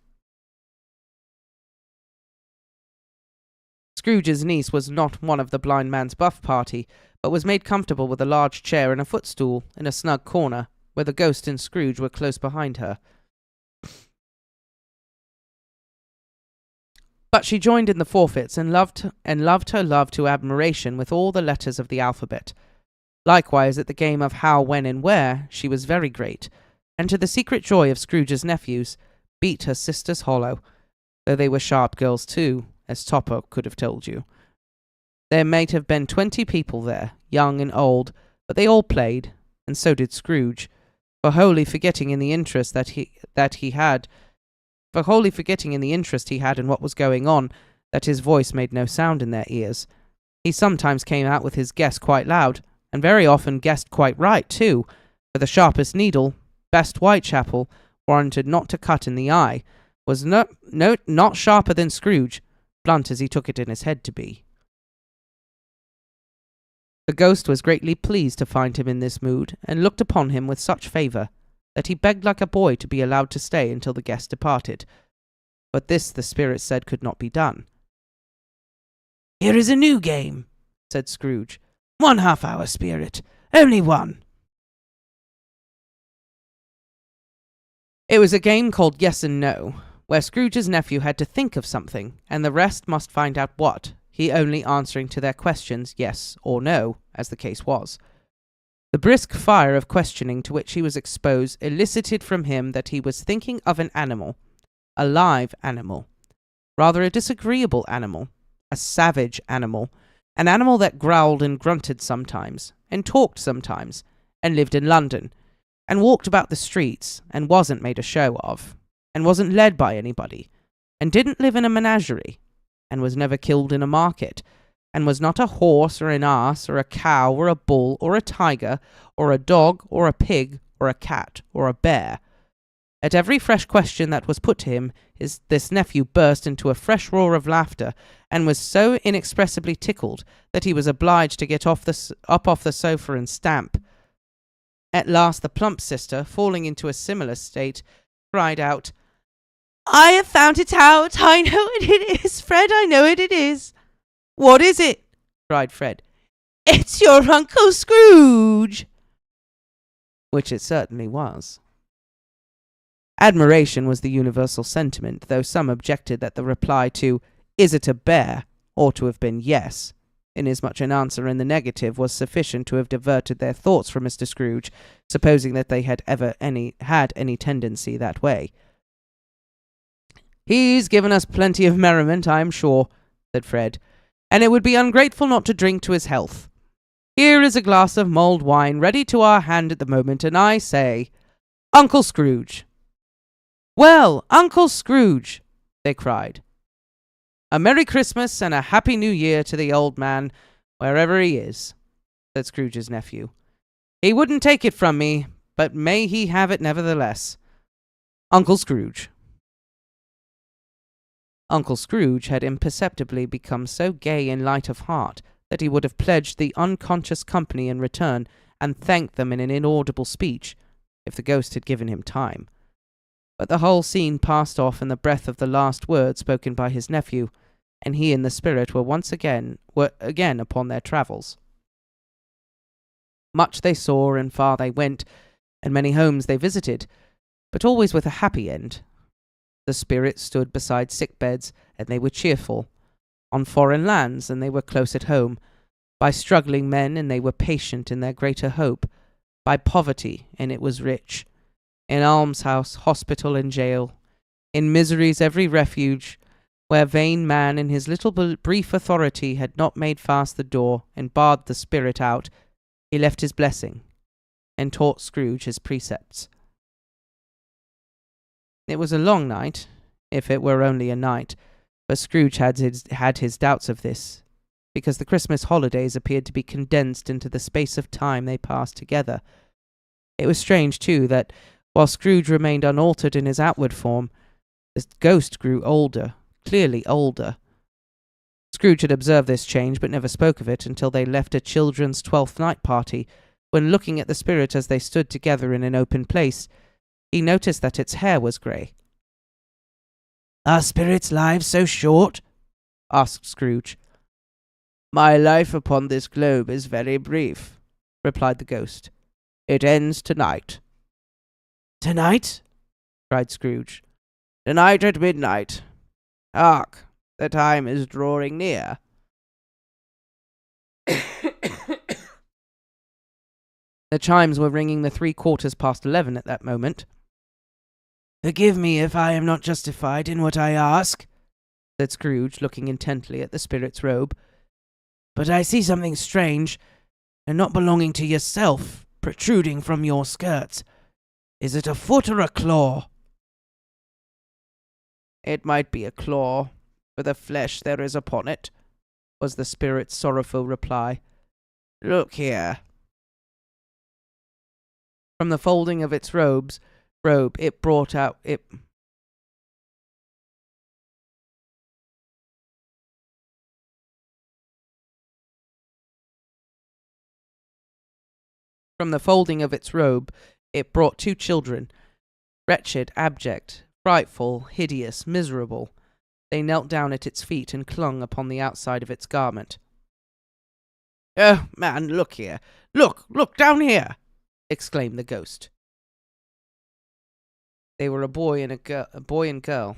Scrooge's niece was not one of the blind man's buff party, but was made comfortable with a large chair and a footstool in a snug corner, where the ghost and Scrooge were close behind her. But she joined in the forfeits and loved her love to admiration with all the letters of the alphabet. Likewise, at the game of how, when, and where, she was very great, and to the secret joy of Scrooge's nephews, beat her sisters hollow, though they were sharp girls too, as Topper could have told you. There might have been 20 people there, young and old, but they all played, and so did Scrooge, for wholly forgetting in the interest he had in what was going on, that his voice made no sound in their ears. He sometimes came out with his guess quite loud, and very often guessed quite right too, for the sharpest needle, best Whitechapel, warranted not to cut in the eye, was not sharper than Scrooge, blunt as he took it in his head to be. The ghost was greatly pleased to find him in this mood, and looked upon him with such favour, that he begged like a boy to be allowed to stay until the guest departed. But this the spirit said could not be done. "Here is a new game," said Scrooge. "1 half-hour, spirit. Only one." It was a game called Yes and No, where Scrooge's nephew had to think of something, and the rest must find out what, he only answering to their questions yes or no, as the case was. The brisk fire of questioning to which he was exposed elicited from him that he was thinking of an animal, a live animal, rather a disagreeable animal, a savage animal, an animal that growled and grunted sometimes, and talked sometimes, and lived in London, and walked about the streets, and wasn't made a show of, and wasn't led by anybody, and didn't live in a menagerie, and was never killed in a market, and was not a horse or an ass or a cow or a bull or a tiger or a dog or a pig or a cat or a bear. At every fresh question that was put to him, this nephew burst into a fresh roar of laughter, and was so inexpressibly tickled that he was obliged to get up off the sofa and stamp. At last the plump sister, falling into a similar state, cried out, "I have found it out! I know what it is, Fred, I know what it is!" "What is it?" cried Fred. "It's your Uncle Scrooge!" Which it certainly was. Admiration was the universal sentiment, though some objected that the reply to "Is it a bear?" ought to have been yes, inasmuch an answer in the negative was sufficient to have diverted their thoughts from Mr. Scrooge, supposing that they had ever had any tendency that way. "He's given us plenty of merriment, I am sure," said Fred, "and it would be ungrateful not to drink to his health. Here is a glass of mulled wine ready to our hand at the moment, and I say, Uncle Scrooge." "Well, Uncle Scrooge," they cried. "A Merry Christmas and a Happy New Year to the old man, wherever he is," said Scrooge's nephew. "He wouldn't take it from me, but may he have it nevertheless. Uncle Scrooge." Uncle Scrooge had imperceptibly become so gay and light of heart that he would have pledged the unconscious company in return, and thanked them in an inaudible speech, if the ghost had given him time. But the whole scene passed off in the breath of the last word spoken by his nephew, and he and the spirit were again upon their travels. Much they saw, and far they went, and many homes they visited, but always with a happy end. The spirit stood beside sick beds, and they were cheerful; on foreign lands, and they were close at home; by struggling men, and they were patient in their greater hope; by poverty, and it was rich; in almshouse, hospital, and jail; in misery's every refuge, where vain man in his little brief authority had not made fast the door, and barred the spirit out, he left his blessing, and taught Scrooge his precepts. It was a long night, if it were only a night, but Scrooge had his doubts of this, because the Christmas holidays appeared to be condensed into the space of time they passed together. It was strange, too, that while Scrooge remained unaltered in his outward form, the ghost grew older, clearly older. Scrooge had observed this change, but never spoke of it until they left a children's 12th night party, when, looking at the spirit as they stood together in an open place, he noticed that its hair was grey. "Are spirits' lives so short?" asked Scrooge. "My life upon this globe is very brief," replied the ghost. "It ends tonight." "Tonight?" cried Scrooge. "Tonight at midnight. Hark! The time is drawing near. The chimes were ringing the 11:15 at that moment. "Forgive me if I am not justified in what I ask," said Scrooge, looking intently at the spirit's robe. "But I see something strange, and not belonging to yourself, protruding from your skirts. Is it a foot or a claw?" "It might be a claw, for the flesh there is upon it," was the spirit's sorrowful reply. "Look here." From the folding of its robe, it brought out it. From the folding of its robe, it brought 2 children, wretched, abject, frightful, hideous, miserable. They knelt down at its feet and clung upon the outside of its garment. "Oh, man, look here! Look down here!" exclaimed the ghost. They were a boy and girl,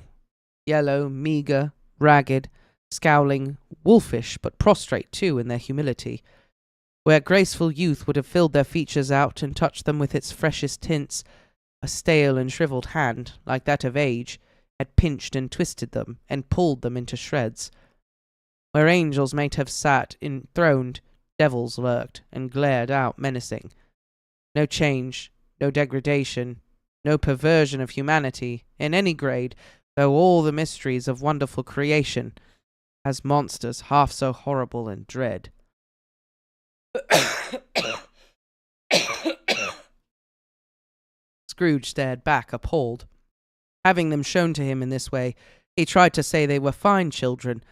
yellow, meagre, ragged, scowling, wolfish, but prostrate too in their humility. Where graceful youth would have filled their features out and touched them with its freshest tints, a stale and shriveled hand, like that of age, had pinched and twisted them and pulled them into shreds. Where angels might have sat enthroned, devils lurked and glared out menacing. No change, no degradation, no perversion of humanity in any grade, though all the mysteries of wonderful creation, as monsters half so horrible and dread. Scrooge stared back, appalled. Having them shown to him in this way, he tried to say they were fine children,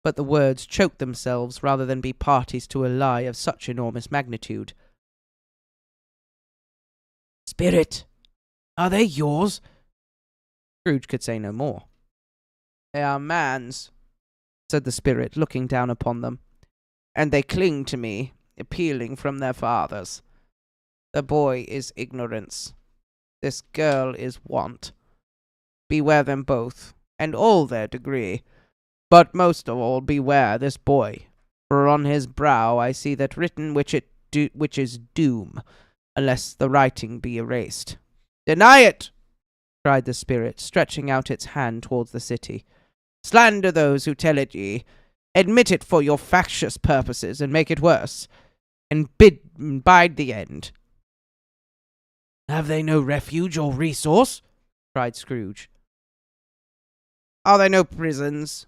but the words choked themselves rather than be parties to a lie of such enormous magnitude. "Spirit, are they yours?" Scrooge could say no more. "They are man's," said the spirit, looking down upon them, "and they cling to me, appealing from their fathers. The boy is ignorance. This girl is want. Beware them both, and all their degree. But most of all beware this boy, for on his brow I see that written which is doom, unless the writing be erased." "Deny it!" cried the spirit, stretching out its hand towards the city. "Slander those who tell it ye. Admit it for your factious purposes, and make it worse, and bide the end." "Have they no refuge or resource?" cried Scrooge. "Are there no prisons?"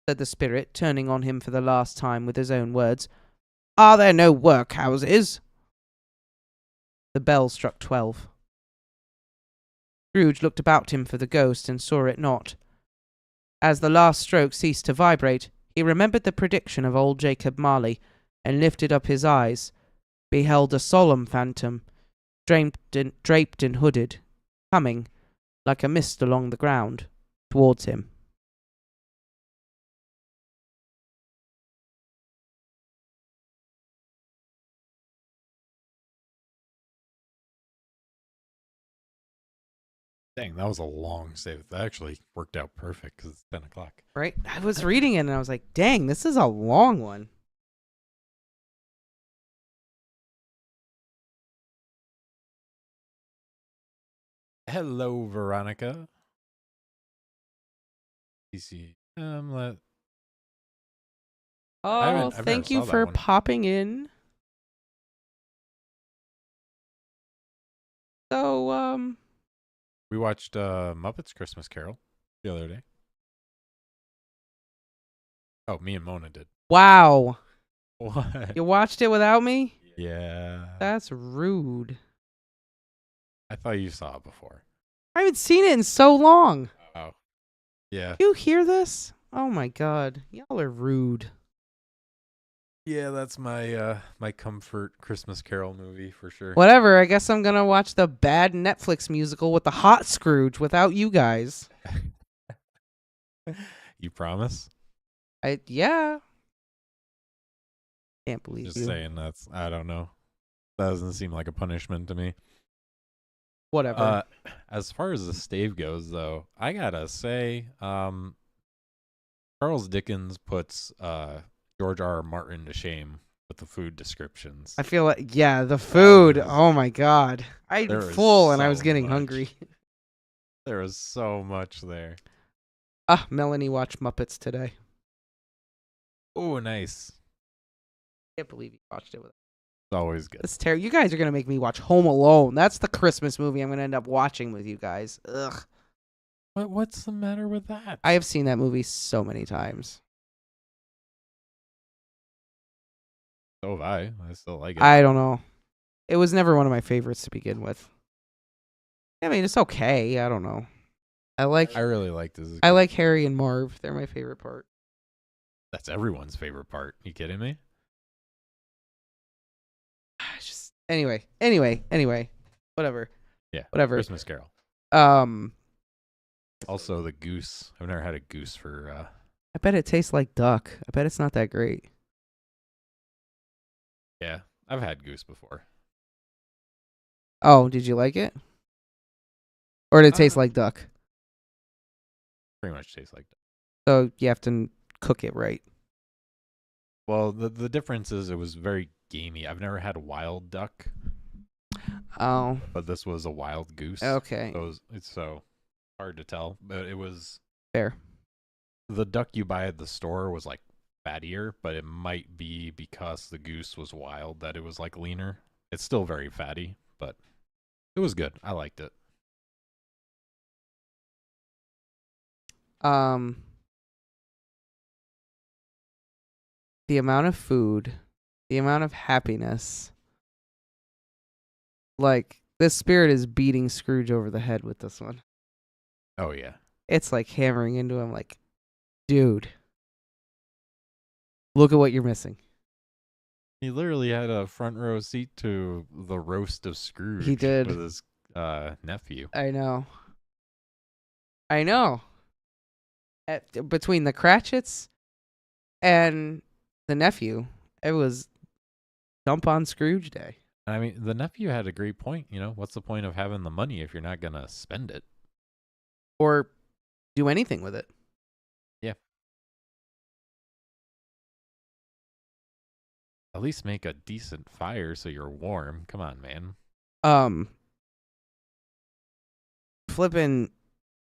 said the spirit, turning on him for the last time with his own words. "Are there no workhouses?" The bell struck 12. Scrooge looked about him for the ghost and saw it not. As the last stroke ceased to vibrate, he remembered the prediction of old Jacob Marley, and lifted up his eyes, beheld a solemn phantom, draped and hooded, coming, like a mist along the ground, towards him. Dang, that was a long save. That actually worked out perfect because it's 10 o'clock. Right? I was reading it and I was like, dang, this is a long one. Hello, Veronica. PC. Oh, I've thank never you saw that for one. popping in. So, We watched Muppets Christmas Carol the other day. Oh, me and Mona did. wow. What? You watched it without me? Yeah. That's rude. I thought you saw it before. I haven't seen it in so long. Oh. Yeah. You hear this? Oh my god. Y'all are rude. Yeah, that's my my comfort Christmas Carol movie for sure. Whatever, I guess I'm gonna watch the bad Netflix musical with the hot Scrooge without you guys. You promise? Yeah. Can't believe Just you. saying I don't know. That doesn't seem like a punishment to me. Whatever. As far as the stave goes though, I gotta say, Charles Dickens puts George R. R. Martin to shame with the food descriptions. I feel like, yeah, the food. was- Oh my god. I'm There is full and I was so getting much. hungry. There was so much there. Melanie watched Muppets today. Oh, nice. Can't believe you watched it with us. It's always good. That's terrible. You guys are gonna make me watch Home Alone. That's the Christmas movie I'm gonna end up watching with you guys. Ugh. What's the matter with that? I have seen that movie so many times. So have I. I still like it. I don't know. It was never one of my favorites to begin with. I mean, it's okay. I don't know. I really liked this. I like Harry and Marv. They're my favorite part. That's everyone's favorite part. You kidding me? Just anyway. Whatever. Yeah. Whatever. Christmas Carol. Also, the goose. I've never had a goose for. I bet it tastes like duck. I bet it's not that great. Yeah, I've had goose before. Oh, did you like it? Or did it taste like duck? Pretty much tastes like that. So you have to cook it right. Well, the difference is it was very gamey. I've never had a wild duck, Oh, but this was a wild goose. okay. So it's so hard to tell, but it was Fair. the duck you buy at the store was like fattier, but it might be because the goose was wild that it was like leaner. It's still very fatty, but it was good. I liked it. The amount of food, the amount of happiness. Like, this spirit is beating Scrooge over the head with this one. Oh yeah. It's like hammering into him like, dude, look at what you're missing. He literally had a front row seat to the roast of Scrooge. He did. With his nephew. I know. Between the Cratchits and the nephew, it was dump on Scrooge Day. I mean, the nephew had a great point. You know, what's the point of having the money if you're not going to spend it? Or do anything with it. Yeah. At least make a decent fire so you're warm. Come on, man. Flipping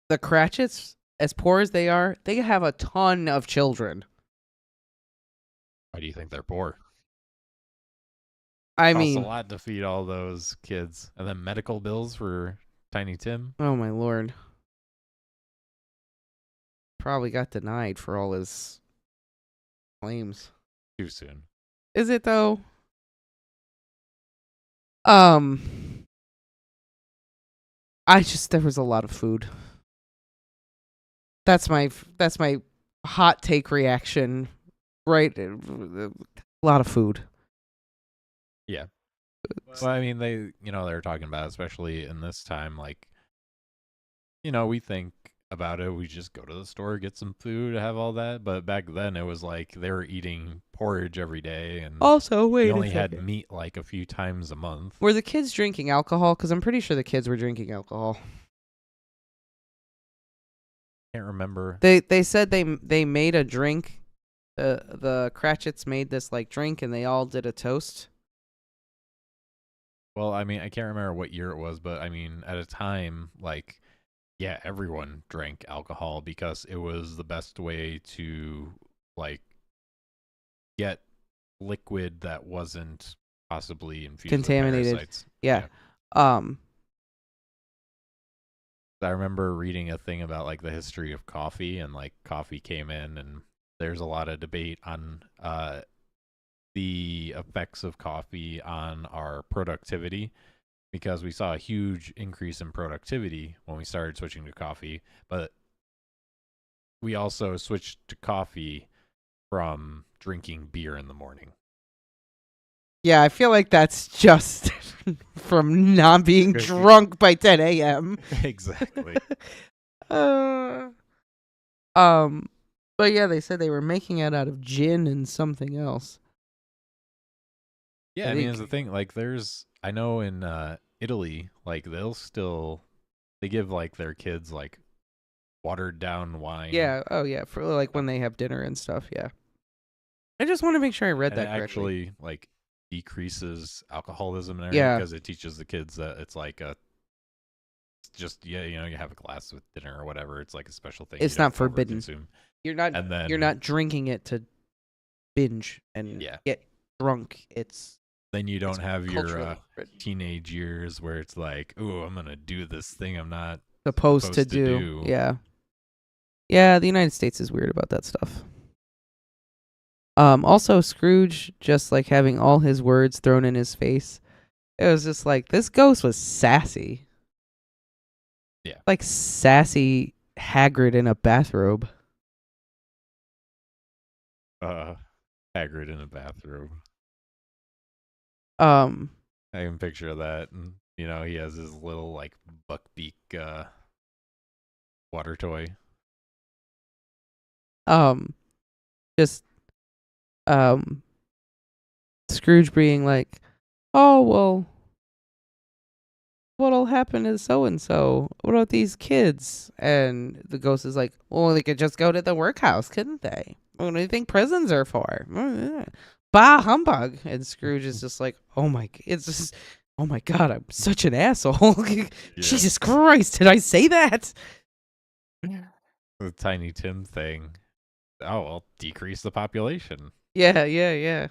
the Cratchits, as poor as they are, they have a ton of children. Why do you think they're poor? I Costs mean, a lot to feed all those kids. And then medical bills for Tiny Tim. oh my lord. Probably got denied for all his claims. Too soon. Is it though? There was a lot of food. That's my hot take reaction, right? A lot of food. Yeah. Well, I mean, they were talking about, especially in this time, like, we think about it. We just go to the store, get some food, have all that. But back then, it was like they were eating porridge every day, and Also, wait they a only second. had meat like a few times a month. Were the kids drinking alcohol? Because I'm pretty sure the kids were drinking alcohol. Can't remember. They said they made a drink. The Cratchits made this like drink, and they all did a toast. Well, I mean, I can't remember what year it was, but I mean, at a time, like, yeah, everyone drank alcohol because it was the best way to, like, get liquid that wasn't possibly infused Contaminated. with parasites. Yeah. I remember reading a thing about, like, the history of coffee, and, like, coffee came in, and there's a lot of debate on the effects of coffee on our productivity, because we saw a huge increase in productivity when we started switching to coffee, but we also switched to coffee from drinking beer in the morning. Yeah, I feel like that's just from not being drunk by 10 a.m. Exactly. But yeah, they said they were making it out of gin and something else. Yeah, I mean, it's the thing. Like, I know in Italy, like, they give, like, their kids, like, watered down wine. Yeah. Oh, yeah. For like when they have dinner and stuff. Yeah. I just want to make sure I read And that it correctly. actually like decreases alcoholism and everything Yeah. because it teaches the kids that it's like a just you have a glass with dinner or whatever. It's like a special thing. It's You don't not forbidden. overconsume. You're not. And then You're not drinking it to binge and get drunk. Then you don't have your written. teenage years where it's like, oh, I'm gonna do this thing I'm not supposed to do. Yeah. Yeah, the United States is weird about that stuff. Also, Scrooge just like having all his words thrown in his face. It was just like, this ghost was sassy. Yeah. Like sassy Hagrid in a bathrobe. Hagrid in a bathrobe. I can picture that. And, he has his little like buckbeak water toy. Just Scrooge being like, oh well, what'll happen to so and so? What about these kids? And the ghost is like, well, they could just go to the workhouse, couldn't they? What do you think prisons are for? Bah humbug. And Scrooge is just like, oh my God, I'm such an asshole. Jesus Christ, did I say that? The Tiny Tim thing. Oh, I'll decrease the population. Yeah.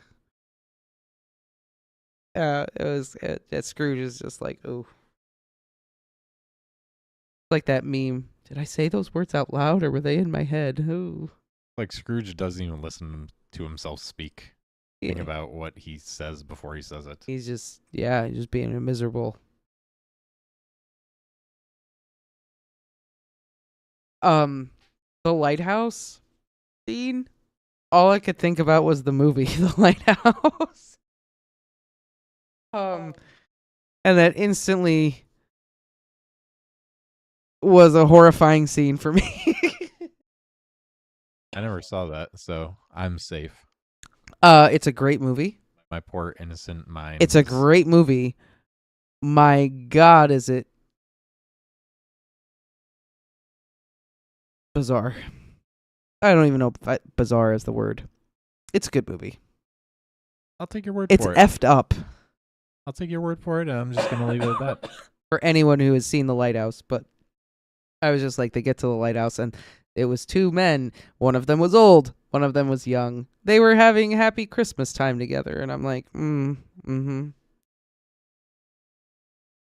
Scrooge is just like, oh. Like that meme. Did I say those words out loud or were they in my head? Ooh. Like Scrooge doesn't even listen to himself speak. Think about what he says before he says it. He's just being a miserable. The lighthouse scene. All I could think about was the movie, The Lighthouse. And that instantly was a horrifying scene for me. I never saw that, so I'm safe. It's a great movie. My poor innocent mind. It's a great movie. My God, is it bizarre? I don't even know if bizarre is the word. It's a good movie. I'll take your word for it. It's effed up. I'll take your word for it, and I'm just going to leave it at that. For anyone who has seen The Lighthouse, but I was just like, they get to the lighthouse, and it was two men. One of them was old. One of them was young. They were having happy Christmas time together, and I'm like,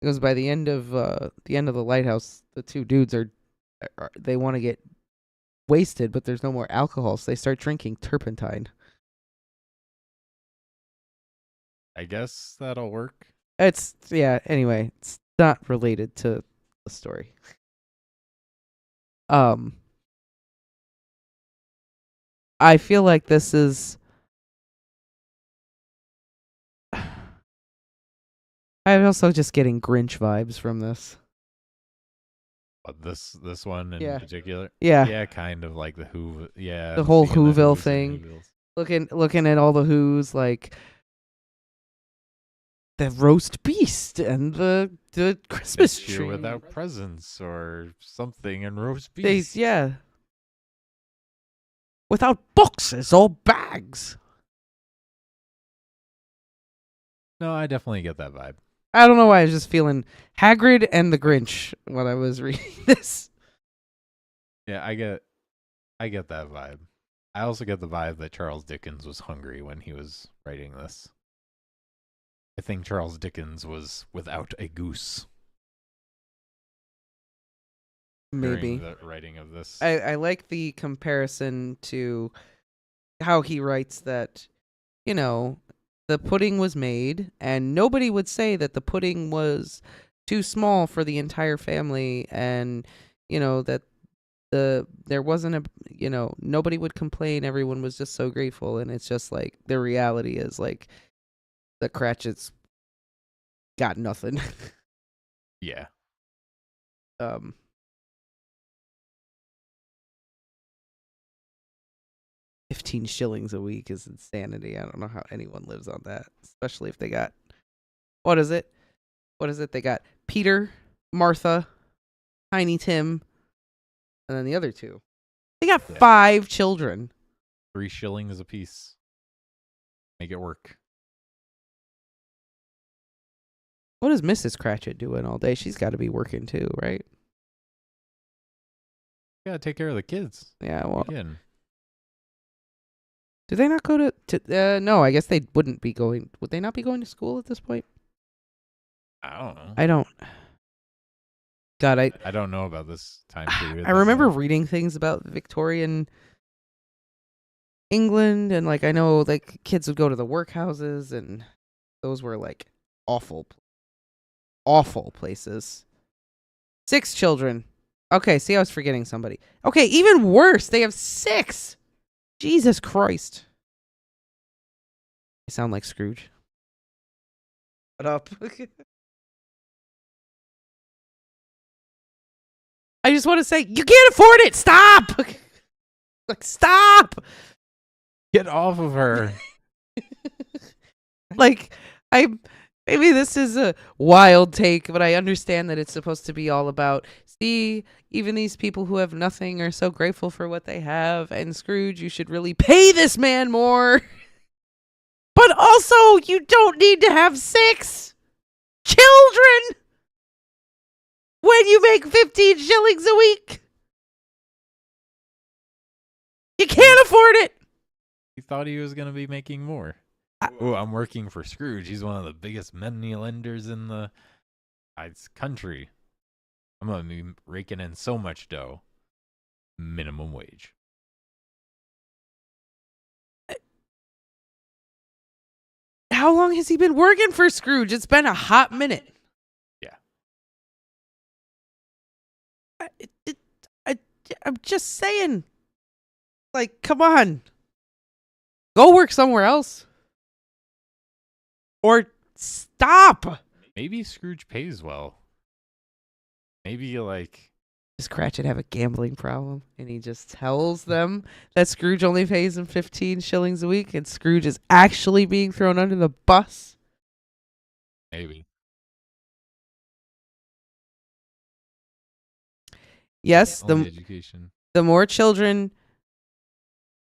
Because by the end of the lighthouse, the two dudes they want to get wasted, but there's no more alcohol, so they start drinking turpentine. I guess that'll work. Anyway, it's not related to the story. I feel like this is I'm also just getting Grinch vibes from this. But this one in particular? Yeah. Yeah, kind of like the Who. Yeah. The whole Whoville thing. Looking at all the Who's, like the roast beast and the Christmas tree without presents or something and roast beast. Without boxes or bags. No, I definitely get that vibe. I don't know why I was just feeling Hagrid and the Grinch when I was reading this. Yeah, I get that vibe. I also get the vibe that Charles Dickens was hungry when he was writing this. I think Charles Dickens was without a goose. Maybe. During the writing of this. I like the comparison to how he writes that, the pudding was made, and nobody would say that the pudding was too small for the entire family, and, that there wasn't nobody would complain. Everyone was just so grateful, and it's just like, the reality is, like, the Cratchits got nothing. Yeah. 15 shillings a week is insanity. I don't know how anyone lives on that, especially if they got, what is it? They got Peter, Martha, Tiny Tim, and then the other 2. They got Yeah. 5 children. 3 shillings a piece. Make it work. What is Mrs. Cratchit doing all day? She's got to be working too, right? Gotta take care of the kids. Yeah, well. Again. Do they not go to no, I guess they wouldn't be going. Would they not be going to school at this point? I don't know. I don't. God, I don't know about this time period. I remember reading things about Victorian England, and like I know like kids would go to the workhouses, and those were like awful places. 6 children. Okay, see, I was forgetting somebody. Okay, even worse, they have 6. Jesus Christ. I sound like Scrooge. Shut up. I just want to say, you can't afford it. Stop. Like, stop. Get off of her. Like, maybe this is a wild take, but I understand that it's supposed to be all about, see, even these people who have nothing are so grateful for what they have, and Scrooge, you should really pay this man more. But also, you don't need to have 6 children when you make 15 shillings a week. You can't afford it. He thought he was going to be making more. Oh, I'm working for Scrooge. He's one of the biggest money lenders in the country. I'm going to be raking in so much dough. Minimum wage. How long has he been working for Scrooge? It's been a hot minute. Yeah. I'm just saying. Like, come on. Go work somewhere else. Or stop. Maybe Scrooge pays well. Maybe like... Does Cratchit have a gambling problem? And he just tells them that Scrooge only pays him 15 shillings a week and Scrooge is actually being thrown under the bus? Maybe. Yes, Education. The more children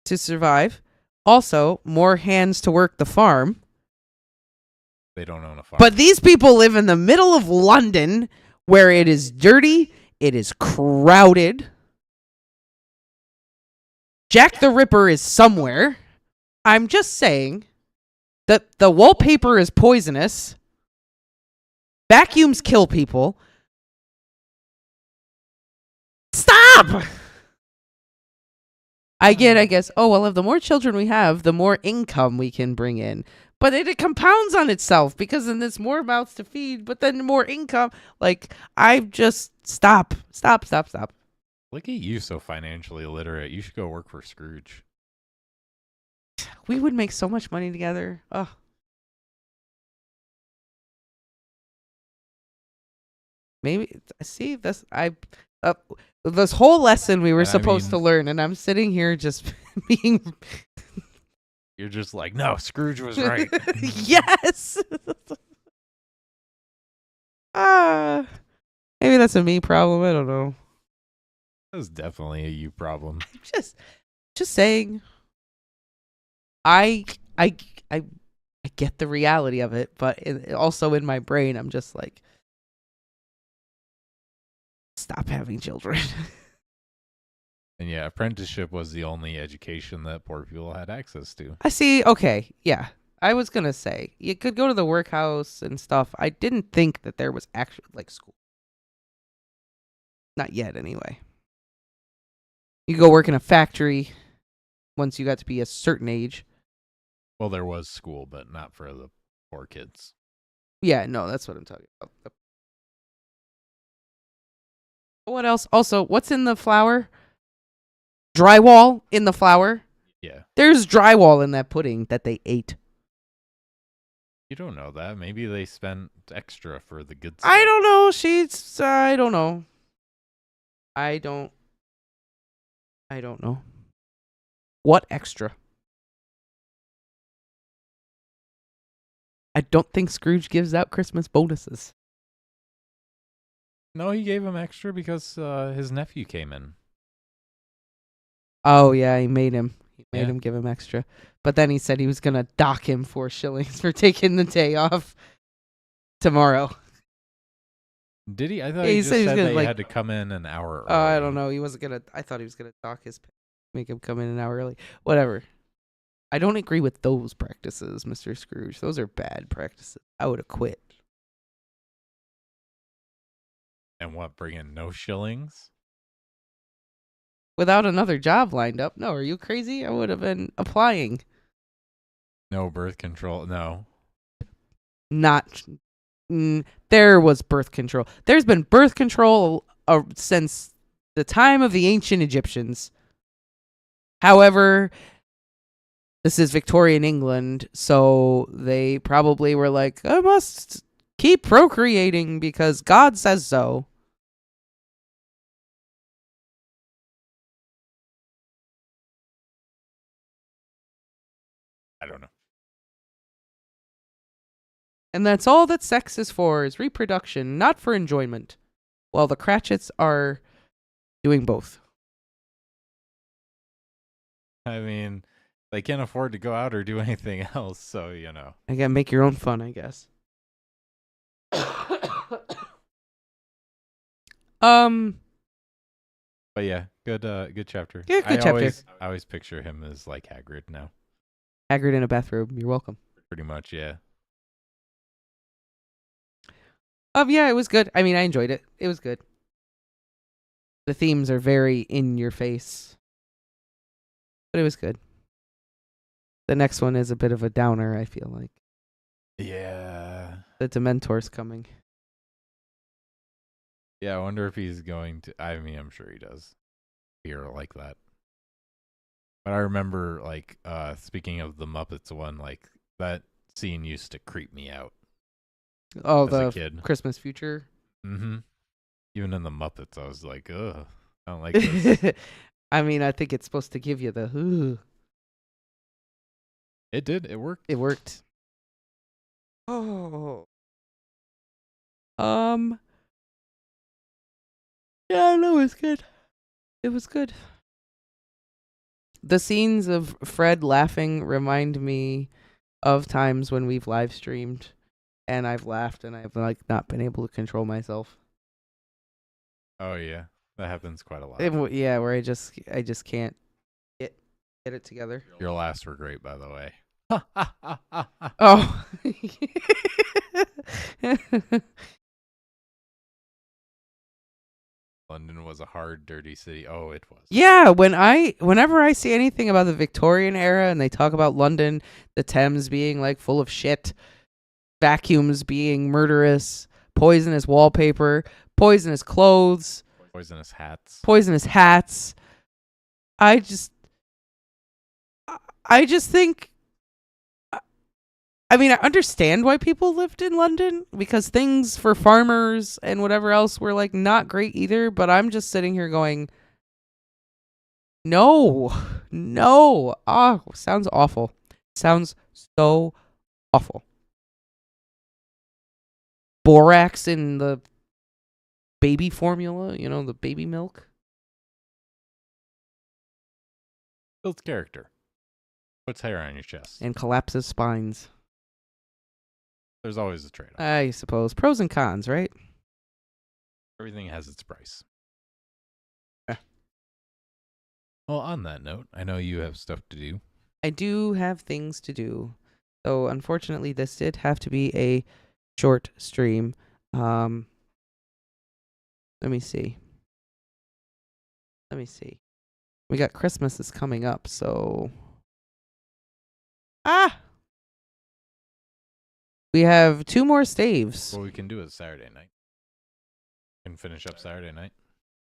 to survive. Also, more hands to work the farm. They don't own a farm. But these people live in the middle of London where it is dirty, it is crowded. Jack the Ripper is somewhere. I'm just saying that the wallpaper is poisonous. Vacuums kill people. Stop! Again, I guess, oh, well, if the more children we have, the more income we can bring in. But it compounds on itself because then there's more mouths to feed, but then more income. Like, I just stop. Look at you, so financially illiterate. You should go work for Scrooge. We would make so much money together. Oh. Maybe, see, this whole lesson we were supposed to learn, and I'm sitting here just being... You're just like, no, Scrooge was right. Yes. Maybe that's a me problem. I don't know. That's definitely a you problem. Just saying. I get the reality of it, but also in my brain, I'm just like, stop having children. And yeah, apprenticeship was the only education that poor people had access to. I see. Okay. Yeah. I was going to say, you could go to the workhouse and stuff. I didn't think that there was actually like school. Not yet, anyway. You go work in a factory once you got to be a certain age. Well, there was school, but not for the poor kids. Yeah, no, that's what I'm talking about. What else? Also, what's in the flour? Drywall in the flour? Yeah. There's drywall in that pudding that they ate. You don't know that. Maybe they spent extra for the good stuff. I don't know. I don't know. I don't know. What extra? I don't think Scrooge gives out Christmas bonuses. No, he gave him extra because his nephew came in. Oh, yeah, he made him. He made Yeah. him give him extra. But then he said he was going to dock him 4 shillings for taking the day off tomorrow. Did he? I thought Yeah, he he just said he was said gonna, they like- had to come in an hour early. I don't know. He wasn't going to. I thought he was going to dock his pay, make him come in an hour early. Whatever. I don't agree with those practices, Mr. Scrooge. Those are bad practices. I would have quit. And what, bring in no shillings? Without another job lined up. No, are you crazy? I would have been applying. No birth control? No. Not. There was birth control. There's been birth control since the time of the ancient Egyptians. However, this is Victorian England, so they probably were like, I must keep procreating because God says so. I don't know. And that's all that sex is for, is reproduction, not for enjoyment. While the Cratchits are doing both. I mean, they can't afford to go out or do anything else, so, you know. I gotta make your own fun, I guess. But yeah, good chapter. Yeah, good chapter. I always picture him as like Hagrid now. Hagrid in a bathrobe, you're welcome. Pretty much, yeah. Yeah, it was good. I mean, I enjoyed it. It was good. The themes are very in your face. But it was good. The next one is a bit of a downer, I feel like. Yeah. The Dementor's coming. Yeah, I wonder if he's going to. I mean, I'm sure he does. Fear like that. But I remember, like, speaking of the Muppets one, like, that scene used to creep me out. Oh, as a the kid. Christmas future. Mm-hmm. Even in the Muppets, I was like, ugh, I don't like this. I mean, I think it's supposed to give you the ugh. It did. It worked. It worked. Oh. Yeah, no, it was good. It was good. The scenes of Fred laughing remind me of times when we've live streamed and I've laughed and I've like not been able to control myself. Oh yeah, that happens quite a lot. Yeah, where I just can't get it together. Your laughs were great, by the way. Oh. London was a hard, dirty city. Oh, it was. Yeah, whenever I see anything about the Victorian era and they talk about London, the Thames being like full of shit, vacuums being murderous, poisonous wallpaper, poisonous clothes, Poisonous hats. I just think, I mean, I understand why people lived in London because things for farmers and whatever else were like not great either. But I'm just sitting here going, no. Oh, sounds awful. Sounds so awful. Borax in the baby formula, the baby milk. Builds character. Puts hair on your chest. And collapses spines. There's always a trade-off. I suppose. Pros and cons, right? Everything has its price. Yeah. Well, on that note, I know you have stuff to do. I do have things to do. So, unfortunately, this did have to be a short stream. Let me see. We got Christmas is coming up, so... We have 2 more staves. What we can do is Saturday night. Can finish up Saturday night.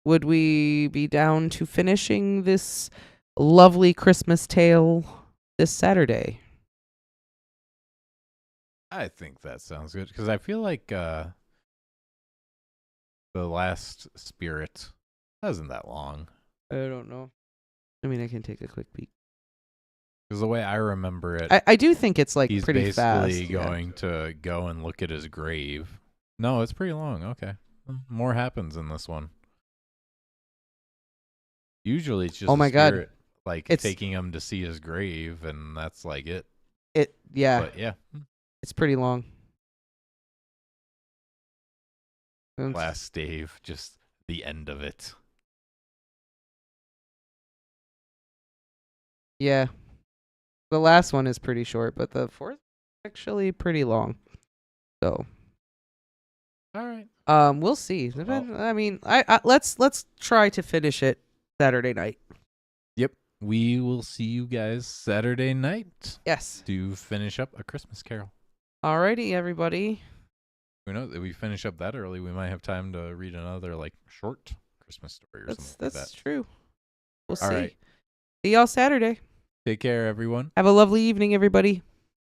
Would we be down to finishing this lovely Christmas tale this Saturday? I think that sounds good because I feel like the last Spirit wasn't that long. I don't know. I mean, I can take a quick peek. Because the way I remember it, I do think it's like he's pretty fast. basically going to go and look at his grave. No, it's pretty long. Okay. More happens in this one. Usually it's just Oh my God. like It's- taking him to see his grave, and that's like it. Yeah, But yeah, it's pretty long. last Dave, just the end of it. Yeah. The last one is pretty short, but the fourth is actually pretty long. So, All right. we'll see. Well- I mean, let's try to finish it Saturday night. Yep. We will see you guys Saturday night Yes. to finish up A Christmas Carol. Alrighty, everybody. Who knows? If we finish up that early, we might have time to read another like short Christmas story or something like That's that. true. We'll All see. right. See y'all Saturday. Take care, everyone. Have a lovely evening, everybody.